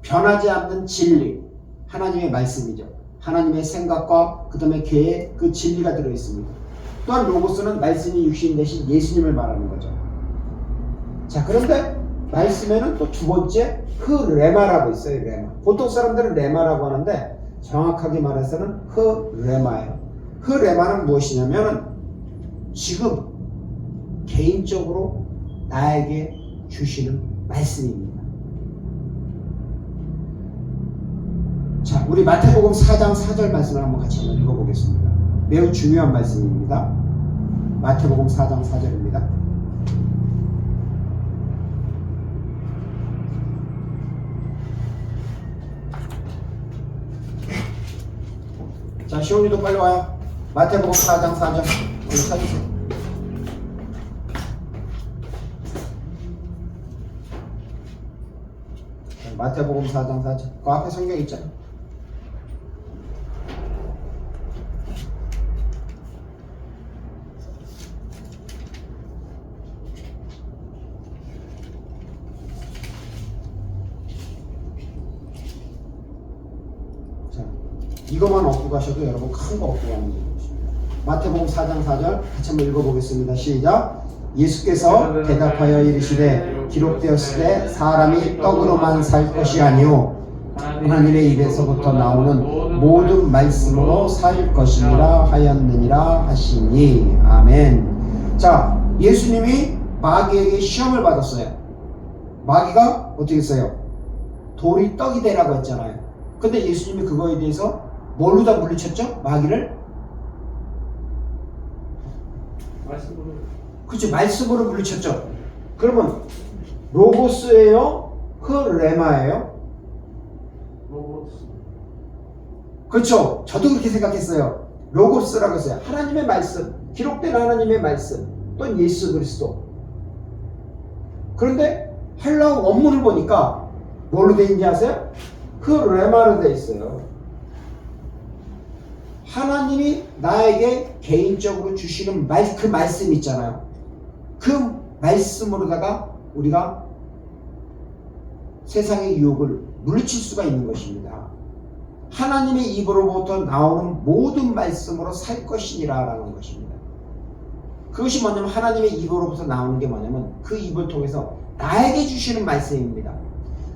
변하지 않는 진리, 하나님의 말씀이죠. 하나님의 생각과 그 다음에 계획, 그 진리가 들어있습니다. 또한 로고스는 말씀이 육신 대신 예수님을 말하는 거죠. 자, 그런데 말씀에는 또 두 번째 흐레마라고 있어요. 레마. 보통 사람들은 레마라고 하는데 정확하게 말해서는 흐레마예요. 흐레마는 무엇이냐면 지금 개인적으로 나에게 주시는 말씀입니다. 자, 우리 마태복음 4장 4절 말씀을 한번 같이 한번 읽어보겠습니다. 매우 중요한 말씀입니다. 마태복음 4장 4절입니다. 자, 시온이도 빨리 와요. 마태복음 4장 4절. 오늘 찾으세요. 마태복음 4장 4절. 그 앞에 성경 있잖아. 이것만 얻고 가셔도 여러분 큰 거 얻고 가는 것입니다. 마태복음 4장 4절 같이 한번 읽어보겠습니다. 시작. 예수께서 대답하여 이르시되 기록되었으되 사람이 떡으로만 살 것이 아니요 하나님의 입에서부터 나오는 모든 말씀으로 살 것이니라 하였느니라 하시니. 아멘. 자, 예수님이 마귀에게 시험을 받았어요. 마귀가 어떻게 했어요? 돌이 떡이 되라고 했잖아요. 근데 예수님이 그거에 대해서 뭘로 다 물리쳤죠? 마귀를? 말씀으로. 그렇죠. 말씀으로 물리쳤죠. 그러면 로고스예요? 레마예요? 로고스. 그렇죠. 저도 그렇게 생각했어요. 로고스라고 했어요. 하나님의 말씀, 기록된 하나님의 말씀, 또 예수 그리스도. 그런데 헬라어 원문을 보니까 뭘로 돼 있는지 아세요? 레마로 돼 있어요. 하나님이 나에게 개인적으로 주시는 그 말씀 있잖아요. 그 말씀으로다가 우리가 세상의 유혹을 물리칠 수가 있는 것입니다. 하나님의 입으로부터 나오는 모든 말씀으로 살 것이니라 라는 것입니다. 그것이 뭐냐면 하나님의 입으로부터 나오는 게 뭐냐면 그 입을 통해서 나에게 주시는 말씀입니다.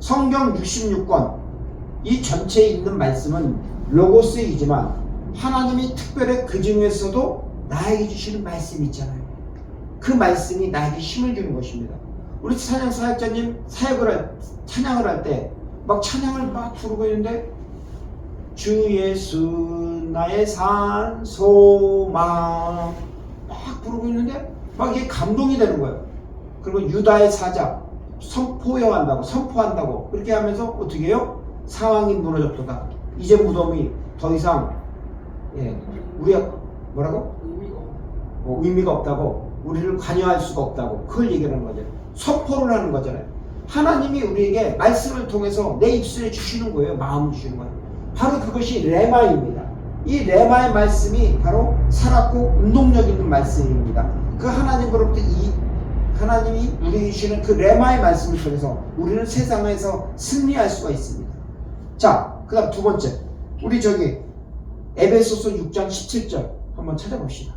성경 66권 이 전체에 있는 말씀은 로고스이지만 하나님이 특별히 그 중에서도 나에게 주시는 말씀이 있잖아요. 그 말씀이 나에게 힘을 주는 것입니다. 우리 찬양 사역자님 찬양을 할 때 막 찬양을 막 부르고 있는데 주 예수 나의 산 소망 막 부르고 있는데 막 이게 감동이 되는 거예요. 그리고 유다의 사자 선포한다고 그렇게 하면서 어떻게 해요? 상황이 무너졌도다. 이제 무덤이 더 이상 우리가 뭐라고? 의미가 없다고, 우리를 관여할 수가 없다고, 그걸 얘기하는 거죠. 선포를 하는 거잖아요. 하나님이 우리에게 말씀을 통해서 내 입술에 주시는 거예요. 마음을 주시는 거예요. 바로 그것이 레마입니다. 이 레마의 말씀이 바로 살았고 운동력 있는 말씀입니다. 그 하나님으로부터 하나님이 우리에게 주시는 그 레마의 말씀을 통해서 우리는 세상에서 승리할 수가 있습니다. 자, 그 다음 두 번째, 우리 에베소서 6장 17절 한번 찾아봅시다.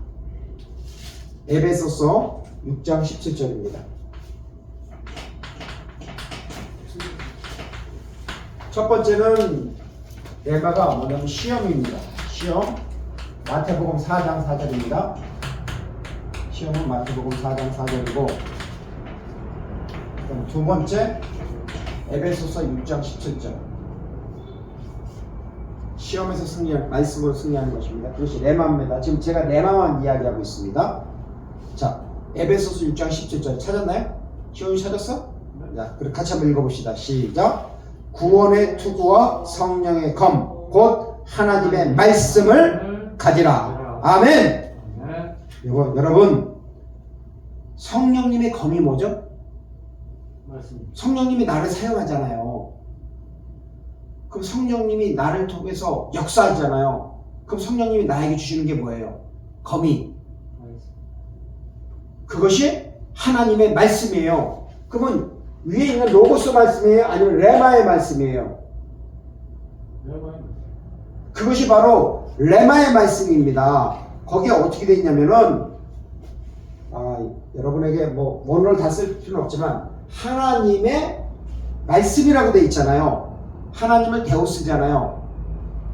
에베소서 6장 17절입니다. 첫 번째는 레마가 뭐냐면 시험입니다. 시험. 마태복음 4장 4절입니다. 시험은 마태복음 4장 4절이고, 그럼 두 번째 에베소서 6장 17절. 시험에서 말씀으로 승리하는 것입니다. 그것이 레마입니다. 지금 제가 레마만 이야기하고 있습니다. 자, 에베소서 6장 17절 찾았나요? 시험이 찾았어? 자, 그럼 같이 한번 읽어봅시다. 시작. 구원의 투구와 성령의 검, 곧 하나님의 말씀을 가지라. 아멘. 여러분, 성령님의 검이 뭐죠? 말씀. 성령님이 나를 사용하잖아요. 그럼 성령님이 나를 통해서 역사하잖아요. 그럼 성령님이 나에게 주시는 게 뭐예요? 검이. 그것이 하나님의 말씀이에요. 그러면 위에 있는 로고스 말씀이에요? 아니면 레마의 말씀이에요? 그것이 바로 레마의 말씀입니다. 거기에 어떻게 되어 있냐면은 여러분에게 뭐 원어를 다 쓸 필요는 없지만 하나님의 말씀이라고 되어 있잖아요. 하나님을 데우스잖아요.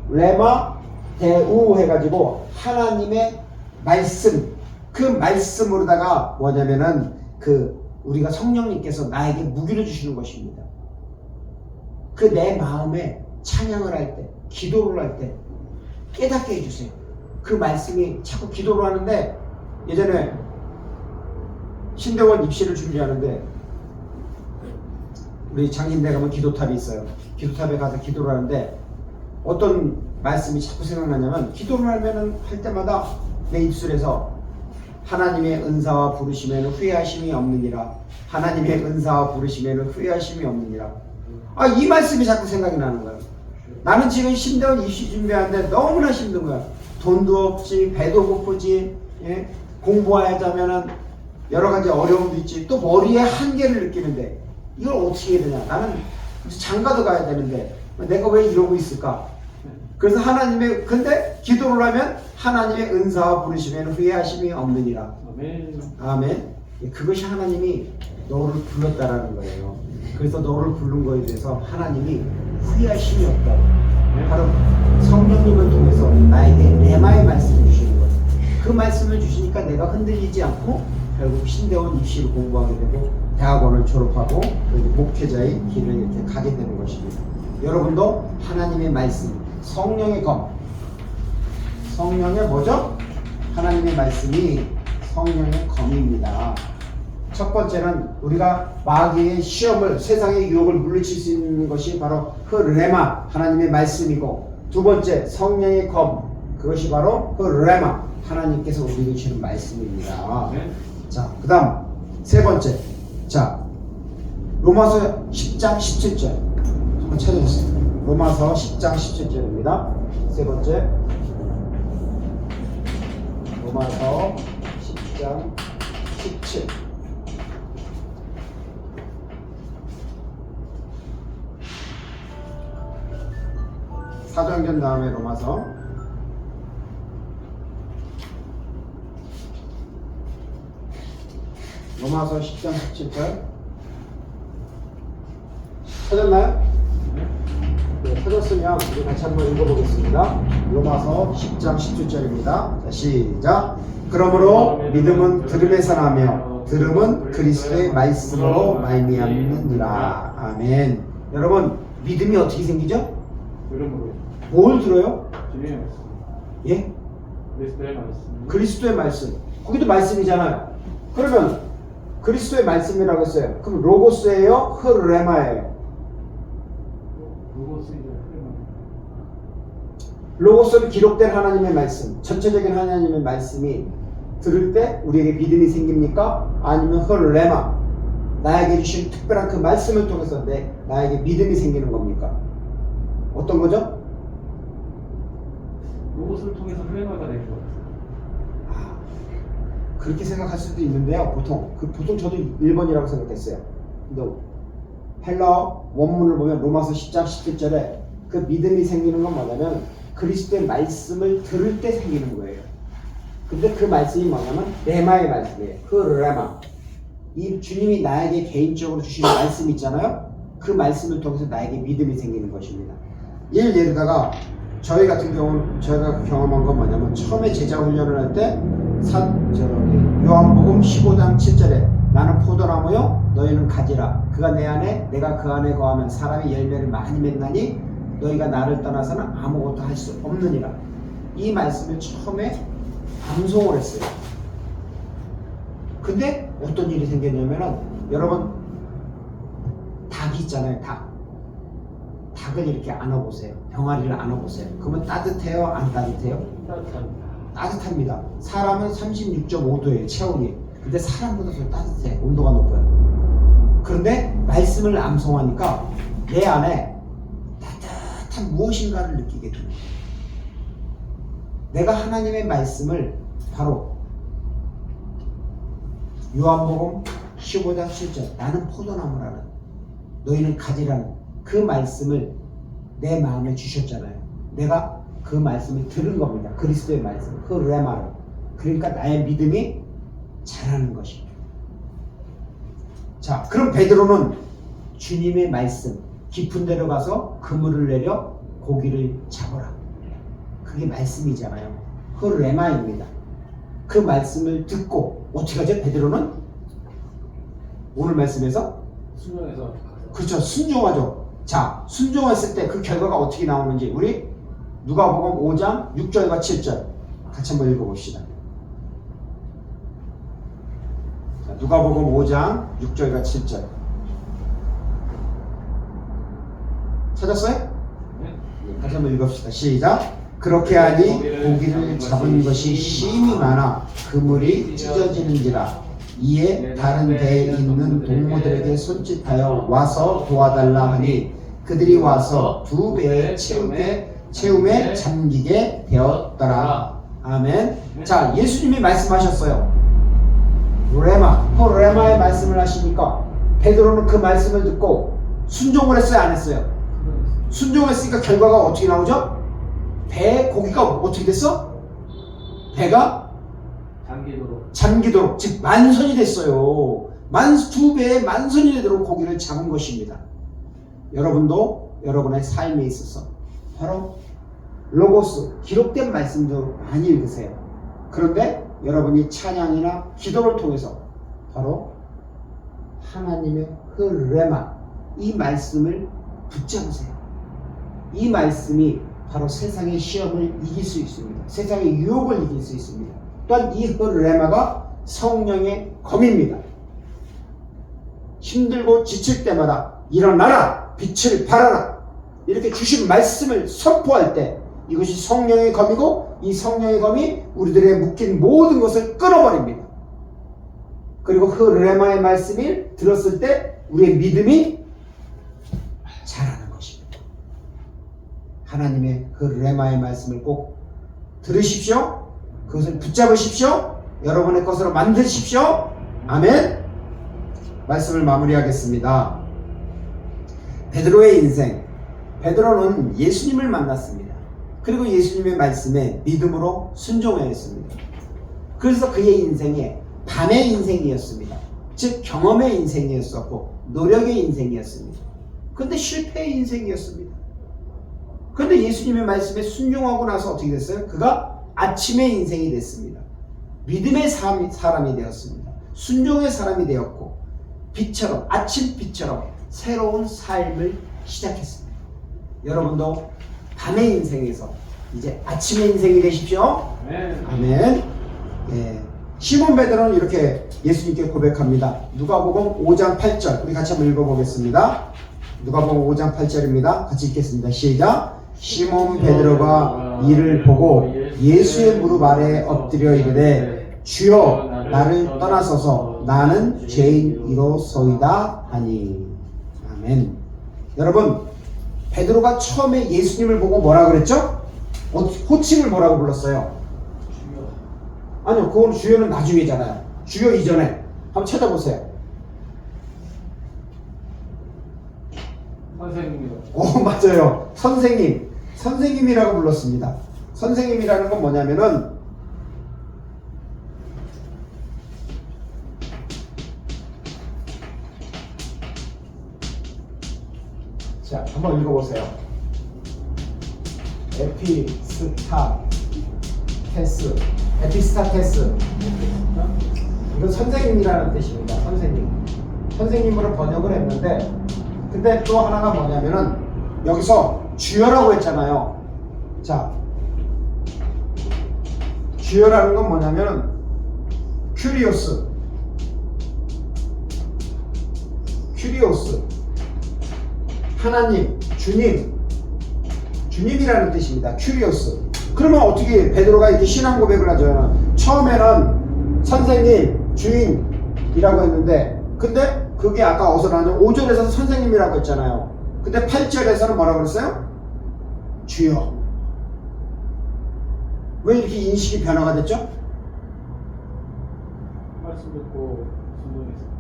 레마 데우 해가지고 하나님의 말씀, 그 말씀으로다가 뭐냐면은 우리가 성령님께서 나에게 무기를 주시는 것입니다. 그 내 마음에 찬양을 할 때, 기도를 할 때 깨닫게 해주세요. 그 말씀이 자꾸 기도를 하는데, 예전에 신대원 입시를 준비하는데 우리 장님대 가면 기도탑이 있어요. 기도탑에 가서 기도를 하는데 어떤 말씀이 자꾸 생각나냐면, 기도를 할 때마다 내 입술에서 하나님의 은사와 부르심에는 후회하심이 없느니라. 하나님의 은사와 부르심에는 후회하심이 없느니라. 이 말씀이 자꾸 생각이 나는 거예요. 나는 지금 신대원 입시 준비하는데 너무나 힘든 거야. 돈도 없지, 배도 고프지, 공부하자면은 여러 가지 어려움도 있지, 또 머리에 한계를 느끼는데 이걸 어떻게 해야 되냐. 나는 장가도 가야 되는데 내가 왜 이러고 있을까? 그래서 하나님의 근데 기도를 하면 하나님의 은사와 부르시면 후회하심이 없느니라. 아멘. 아멘. 그것이 하나님이 너를 불렀다라는 거예요. 그래서 너를 부른 거에 대해서 하나님이 후회하심이 없다고. 바로 성령님을 통해서 나에게 레마의 말씀을 주시는 거예요. 그 말씀을 주시니까 내가 흔들리지 않고 결국 신대원 입시를 공부하게 되고 대학원을 졸업하고 그리고 목회자의 길을 이렇게 가게 되는 것입니다. 여러분도 하나님의 말씀, 성령의 검, 성령의 뭐죠? 하나님의 말씀이 성령의 검입니다. 첫 번째는 우리가 마귀의 시험을, 세상의 유혹을 물리칠 수 있는 것이 바로 그 레마, 하나님의 말씀이고, 두 번째 성령의 검, 그것이 바로 그 레마, 하나님께서 우리에게 주는 말씀입니다. 자, 그 다음 세 번째, 자, 로마서 10장 17절 한번 찾아주세요. 로마서 10장 17절입니다. 세 번째, 로마서 10장 17. 사도행전 다음에 로마서 로마서 10장 17절 찾았나요? 네, 찾았으면 우리 같이 한번 읽어보겠습니다. 로마서 10장 17절입니다. 자, 시작. 그러므로 믿음은 들음에서 나며 들음은 그리스도의 말씀으로 말미암느니라. 아멘. 여러분, 믿음이 어떻게 생기죠? 이름으로 뭘 들어요? 주님의 말씀. 예? 그리스도의 말씀. 그리스도의 말씀. 거기도 말씀이잖아요. 그러면 그리스도의 말씀이라고 했어요. 그럼 로고스예요? 흐레마예요? 로고스 이제 흐르는. 로고스는 기록된 하나님의 말씀, 전체적인 하나님의 말씀이 들을 때 우리에게 믿음이 생깁니까? 아니면 흐레마, 나에게 주신 특별한 그 말씀을 통해서 나에게 믿음이 생기는 겁니까? 어떤 거죠? 로고스를 통해서 흐레마가 될 것 같아요. 아, 그렇게 생각할 수도 있는데요. 보통 저도 1번이라고 생각했어요. 근데 헬라어 원문을 보면 로마서 10장 17절에 그 믿음이 생기는 건 뭐냐면 그리스도의 말씀을 들을 때 생기는 거예요. 근데 그 말씀이 뭐냐면 레마의 말씀이에요. 그 레마. 이 주님이 나에게 개인적으로 주시는 말씀 있잖아요. 그 말씀을 통해서 나에게 믿음이 생기는 것입니다. 예를 들다가 저희 같은 경우는 저희가 경험한 건 뭐냐면 처음에 제자 훈련을 할 때 요한복음 15장 7절에 나는 포도나무요 너희는 가지라 그가 내 안에 내가 그 안에 거하면 사람이 열매를 많이 맺나니 너희가 나를 떠나서는 아무것도 할 수 없느니라. 이 말씀을 처음에 암송을 했어요. 근데 어떤 일이 생겼냐면은 여러분 닭이 있잖아요. 닭을 이렇게 안아보세요. 병아리를 안아보세요. 그러면 따뜻해요? 안 따뜻해요? 따뜻합니다. 따뜻합니다. 사람은 36.5도예요. 체온이. 근데 사람보다 더 따뜻해. 온도가 높아요. 그런데 말씀을 암송하니까 내 안에 따뜻한 무엇인가를 느끼게 됩니다. 내가 하나님의 말씀을 바로 요한복음 15장 7절 나는 포도나무라는 너희는 가지라는 그 말씀을 내 마음에 주셨잖아요. 내가 그 말씀을 들은 겁니다. 그리스도의 말씀, 그 레마를. 그러니까 나의 믿음이 자라는 것입니다. 자, 그럼 베드로는 주님의 말씀, 깊은 데로 가서 그물을 내려 고기를 잡아라. 그게 말씀이잖아요. 그 레마입니다. 그 말씀을 듣고 어떻게 하죠? 베드로는 오늘 말씀에서 순종해서 그렇죠. 순종하죠. 자, 순종했을 때 그 결과가 어떻게 나오는지 우리 누가복음 5장 6절과 7절 같이 한번 읽어봅시다. 자, 누가복음 5장 6절과 7절 찾았어요? 네. 다시 한번 읽읍시다. 시작. 그렇게 하니 고기를 잡은 것이 심히 많아 그물이 찢어지는지라 이에 다른 배에 있는 동무들에게 손짓하여 와서 도와달라 하니 그들이 와서 두 배의 채움에 잠기게 되었더라. 아멘. 자, 예수님이 말씀하셨어요. 레마, 그 레마의 말씀을 하시니까 베드로는 그 말씀을 듣고 순종을 했어요, 안 했어요? 순종했으니까 결과가 어떻게 나오죠? 배에 고기가 어떻게 됐어? 배가 장기도록. 잠기도록, 즉 만선이 됐어요. 두 배의 만선이 되도록 고기를 잡은 것입니다. 여러분도 여러분의 삶에 있어서 바로 로고스, 기록된 말씀도 많이 읽으세요. 그런데 여러분이 찬양이나 기도를 통해서 바로 하나님의 그 레마, 이 말씀을 붙잡으세요. 이 말씀이 바로 세상의 시험을 이길 수 있습니다. 세상의 유혹을 이길 수 있습니다. 또한 이 레마가 성령의 검입니다. 힘들고 지칠 때마다 일어나라, 빛을 발하라, 이렇게 주신 말씀을 선포할 때 이것이 성령의 검이고, 이 성령의 검이 우리들의 묶인 모든 것을 끊어버립니다. 그리고 그 레마의 말씀을 들었을 때 우리의 믿음이 자라는 것입니다. 하나님의 그 레마의 말씀을 꼭 들으십시오. 그것을 붙잡으십시오. 여러분의 것으로 만드십시오. 아멘. 말씀을 마무리하겠습니다. 베드로의 인생. 베드로는 예수님을 만났습니다. 그리고 예수님의 말씀에 믿음으로 순종하였습니다. 그래서 그의 인생에 밤의 인생이었습니다. 즉 경험의 인생이었었고 노력의 인생이었습니다. 그런데 실패의 인생이었습니다. 그런데 예수님의 말씀에 순종하고 나서 어떻게 됐어요? 그가 아침의 인생이 됐습니다. 믿음의 사람이 되었습니다. 순종의 사람이 되었고 빛처럼, 아침빛처럼 새로운 삶을 시작했습니다. 여러분도 밤의 인생에서 이제 아침의 인생이 되십시오. 아멘. 아멘. 예. 시몬 베드로는 이렇게 예수님께 고백합니다. 누가복음 5장 8절, 우리 같이 한번 읽어보겠습니다. 누가복음 5장 8절입니다. 같이 읽겠습니다. 시작. 시몬 베드로가 이를 보고 예수의 무릎 아래 엎드려 이르되 주여 나를 떠나소서 나는 죄인이로소이다 하니. 아멘. 여러분, 베드로가 처음에 예수님을 보고 뭐라 그랬죠? 호칭을 뭐라고 불렀어요? 아니요, 그건 주여는 나중이잖아요. 주여 이전에 한번 찾아보세요. 선생님이요. 맞아요. 선생님, 선생님이라고 불렀습니다. 선생님이라는 건 뭐냐면은 자, 한번 읽어보세요. 에피스타테스. 이건 선생님이라는 뜻입니다. 선생님. 선생님으로 번역을 했는데, 근데 또 하나가 뭐냐면은 여기서 주여라고 했잖아요. 자, 주여라는 건 뭐냐면은 큐리오스. 하나님, 주님이라는 뜻입니다. 큐리오스. 그러면 어떻게 베드로가 이렇게 신앙 고백을 하죠? 처음에는 선생님, 주인이라고 했는데, 근데 그게 아까 어디서 나왔냐면 5절에서는 선생님이라고 했잖아요. 근데 8절에서는 뭐라고 그랬어요? 주여. 왜 이렇게 인식이 변화가 됐죠? 말씀 듣고 순종했을 때.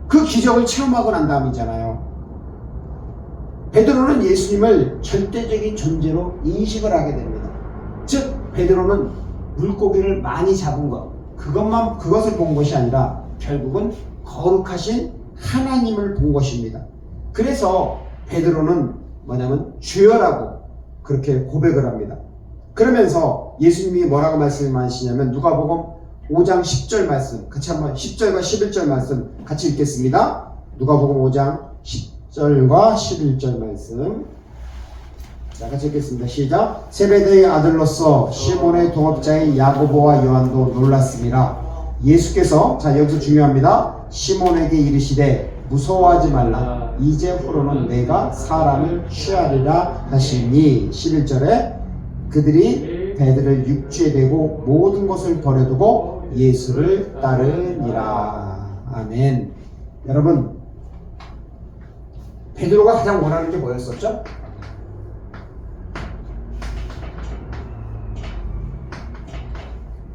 그 기적을 체험하고 난 다음이잖아요. 베드로는 예수님을 절대적인 존재로 인식을 하게 됩니다. 즉 베드로는 물고기를 많이 잡은 그것을 본 것이 아니라 결국은 거룩하신 하나님을 본 것입니다. 그래서 베드로는 뭐냐면 주여라고 그렇게 고백을 합니다. 그러면서 예수님이 뭐라고 말씀하시냐면 누가복음 5장 10절 말씀, 같이 한번 10절과 11절 말씀 같이 읽겠습니다. 누가복음 5장 10절과 11절 말씀. 자, 같이 읽겠습니다. 시작. 세베대의 아들로서 시몬의 동업자인 야고보와 요한도 놀랐습니다. 예수께서, 자, 여기서 중요합니다. 시몬에게 이르시되 무서워하지 말라. 이제 후로는 내가 사람을 취하리라 하시니. 11절에 그들이 배들을 육지에 대고 모든 것을 버려두고 예수를 따르니라. 아멘. 여러분, 베드로가 가장 원하는 게 뭐였었죠?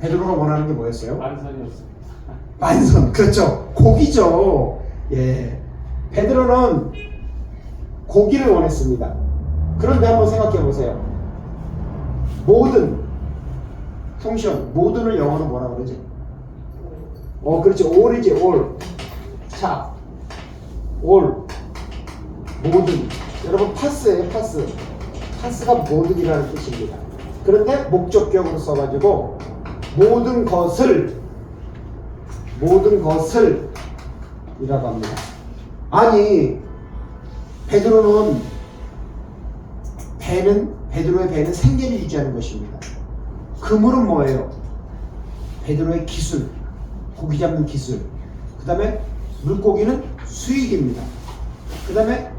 베드로가 원하는 게 뭐였어요? 만선이었습니다. 만선. 그렇죠. 고기죠. 예. 베드로는 고기를 원했습니다. 그런데 한번 생각해 보세요. 모든 통션 모든을 영어로 뭐라 그러지? 그렇지. all이지. all. 자, all 모든. 여러분 파스예요. 파스가 모든이라는 뜻입니다. 그런데 목적격으로 써가지고 모든 것을 이라고 합니다. 아니 베드로의 배는 생계를 유지하는 것입니다. 그물은 뭐예요? 베드로의 기술, 고기 잡는 기술. 그 다음에 물고기는 수익입니다. 그 다음에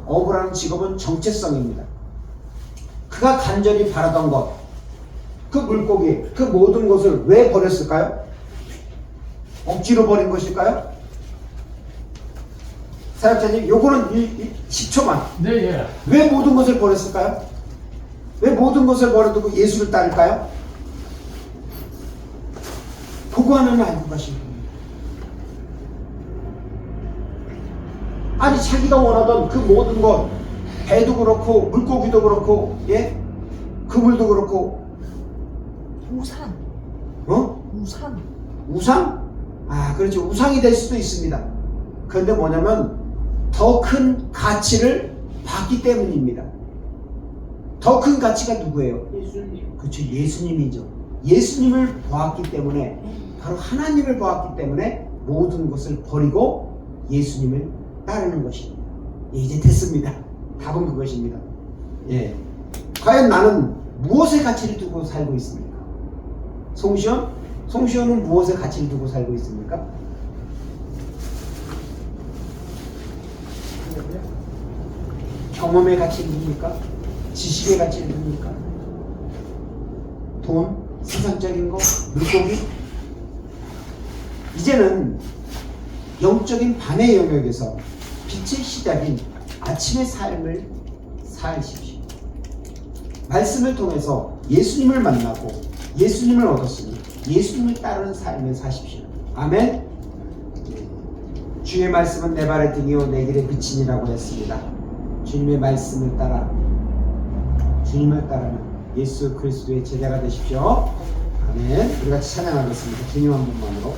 어부라는 직업은 정체성입니다. 그가 간절히 바라던 것, 그 물고기, 그 모든 것을 왜 버렸을까요? 억지로 버린 것일까요? 사역자님, 요거는 10초만. 네, 예. 왜 모든 것을 버렸을까요? 왜 모든 것을 버려두고 예수를 따를까요? 그거 하나는 알고 가신 겁니다. 아니 자기가 원하던 그 모든 것, 배도 그렇고 물고기도 그렇고, 예, 그물도 그렇고, 우산. 우상? 그렇죠. 우상이 될 수도 있습니다. 그런데 뭐냐면 더 큰 가치를 봤기 때문입니다. 더 큰 가치가 누구예요? 예수님. 그렇죠. 예수님이죠. 예수님을 보았기 때문에, 바로 하나님을 보았기 때문에 모든 것을 버리고 예수님을 따르는 것입니다. 예, 이제 됐습니다. 답은 그것입니다. 예. 과연 나는 무엇의 가치를 두고 살고 있습니까? 송시현은 무엇의 가치를 두고 살고 있습니까? 경험의 가치를 둡니까? 지식의 가치를 둡니까? 돈? 세상적인 거? 물고기? 이제는 영적인 밤의 영역에서 빛의 시작인 아침의 삶을 사십시오. 말씀을 통해서 예수님을 만나고 예수님을 얻었으니 예수님을 따르는 삶을 사십시오. 아멘. 주의 말씀은 내 발의 등이요 내 길의 빛이니라고 했습니다. 주님의 말씀을 따라, 주님을 따르는 예수 그리스도의 제자가 되십시오. 아멘. 우리 같이 찬양하겠습니다. 주님 한 분만으로.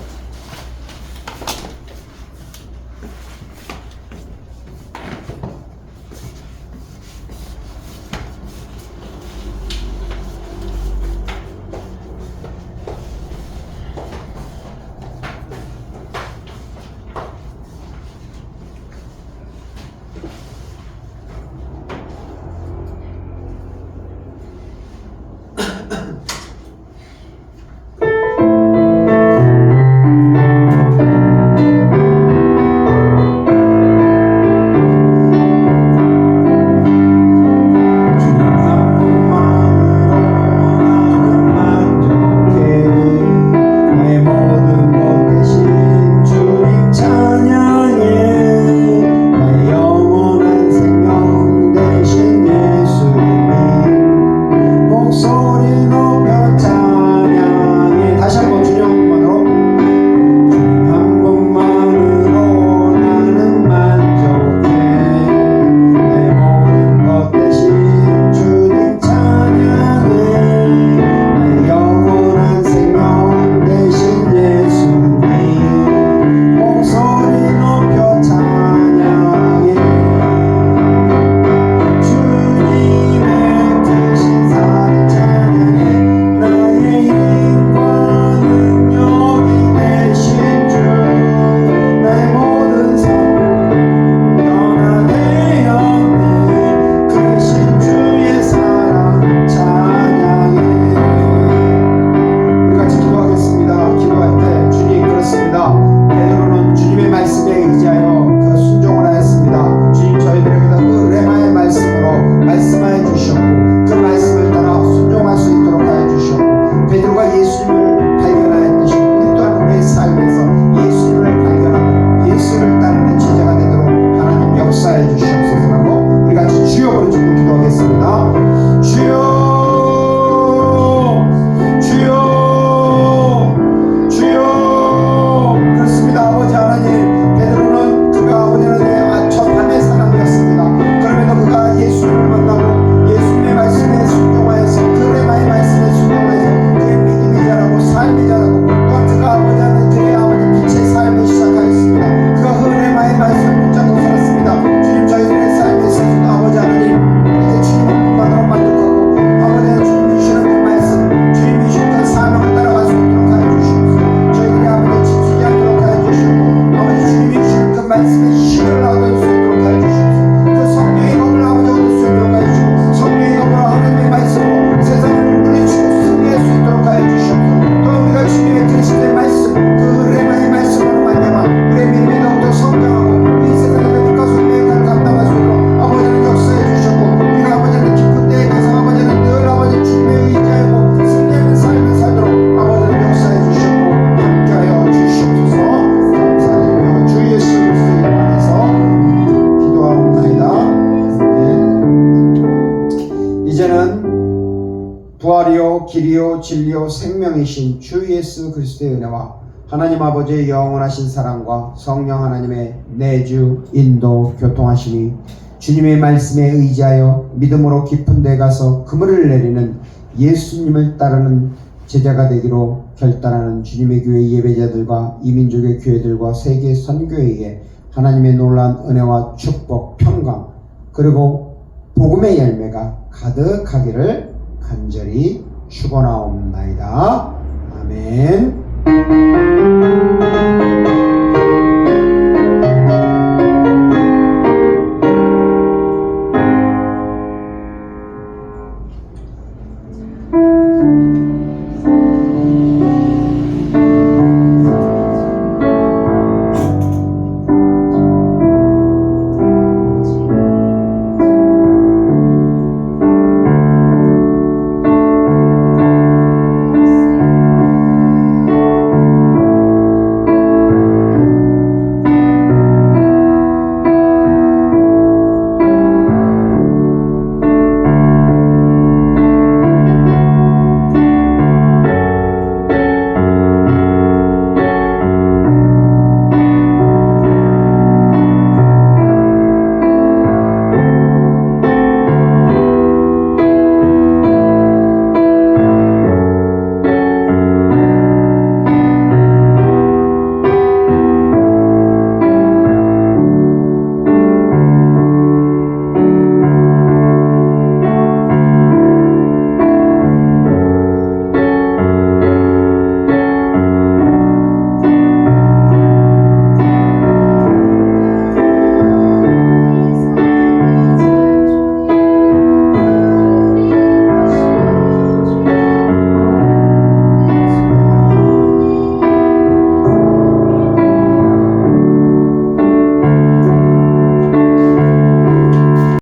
부활이요 길이요 진리요 생명이신 주 예수 그리스도의 은혜와 하나님 아버지의 영원하신 사랑과 성령 하나님의 내주 인도 교통하심이 주님의 말씀에 의지하여 믿음으로 깊은 데 가서 그물을 내리는 예수님을 따르는 제자가 되기로 결단하는 주님의 교회 예배자들과 이민족의 교회들과 세계 선교회에 하나님의 놀라운 은혜와 축복, 평강 그리고 복음의 열매가 가득하기를 간절히 축원하옵나이다. 아멘.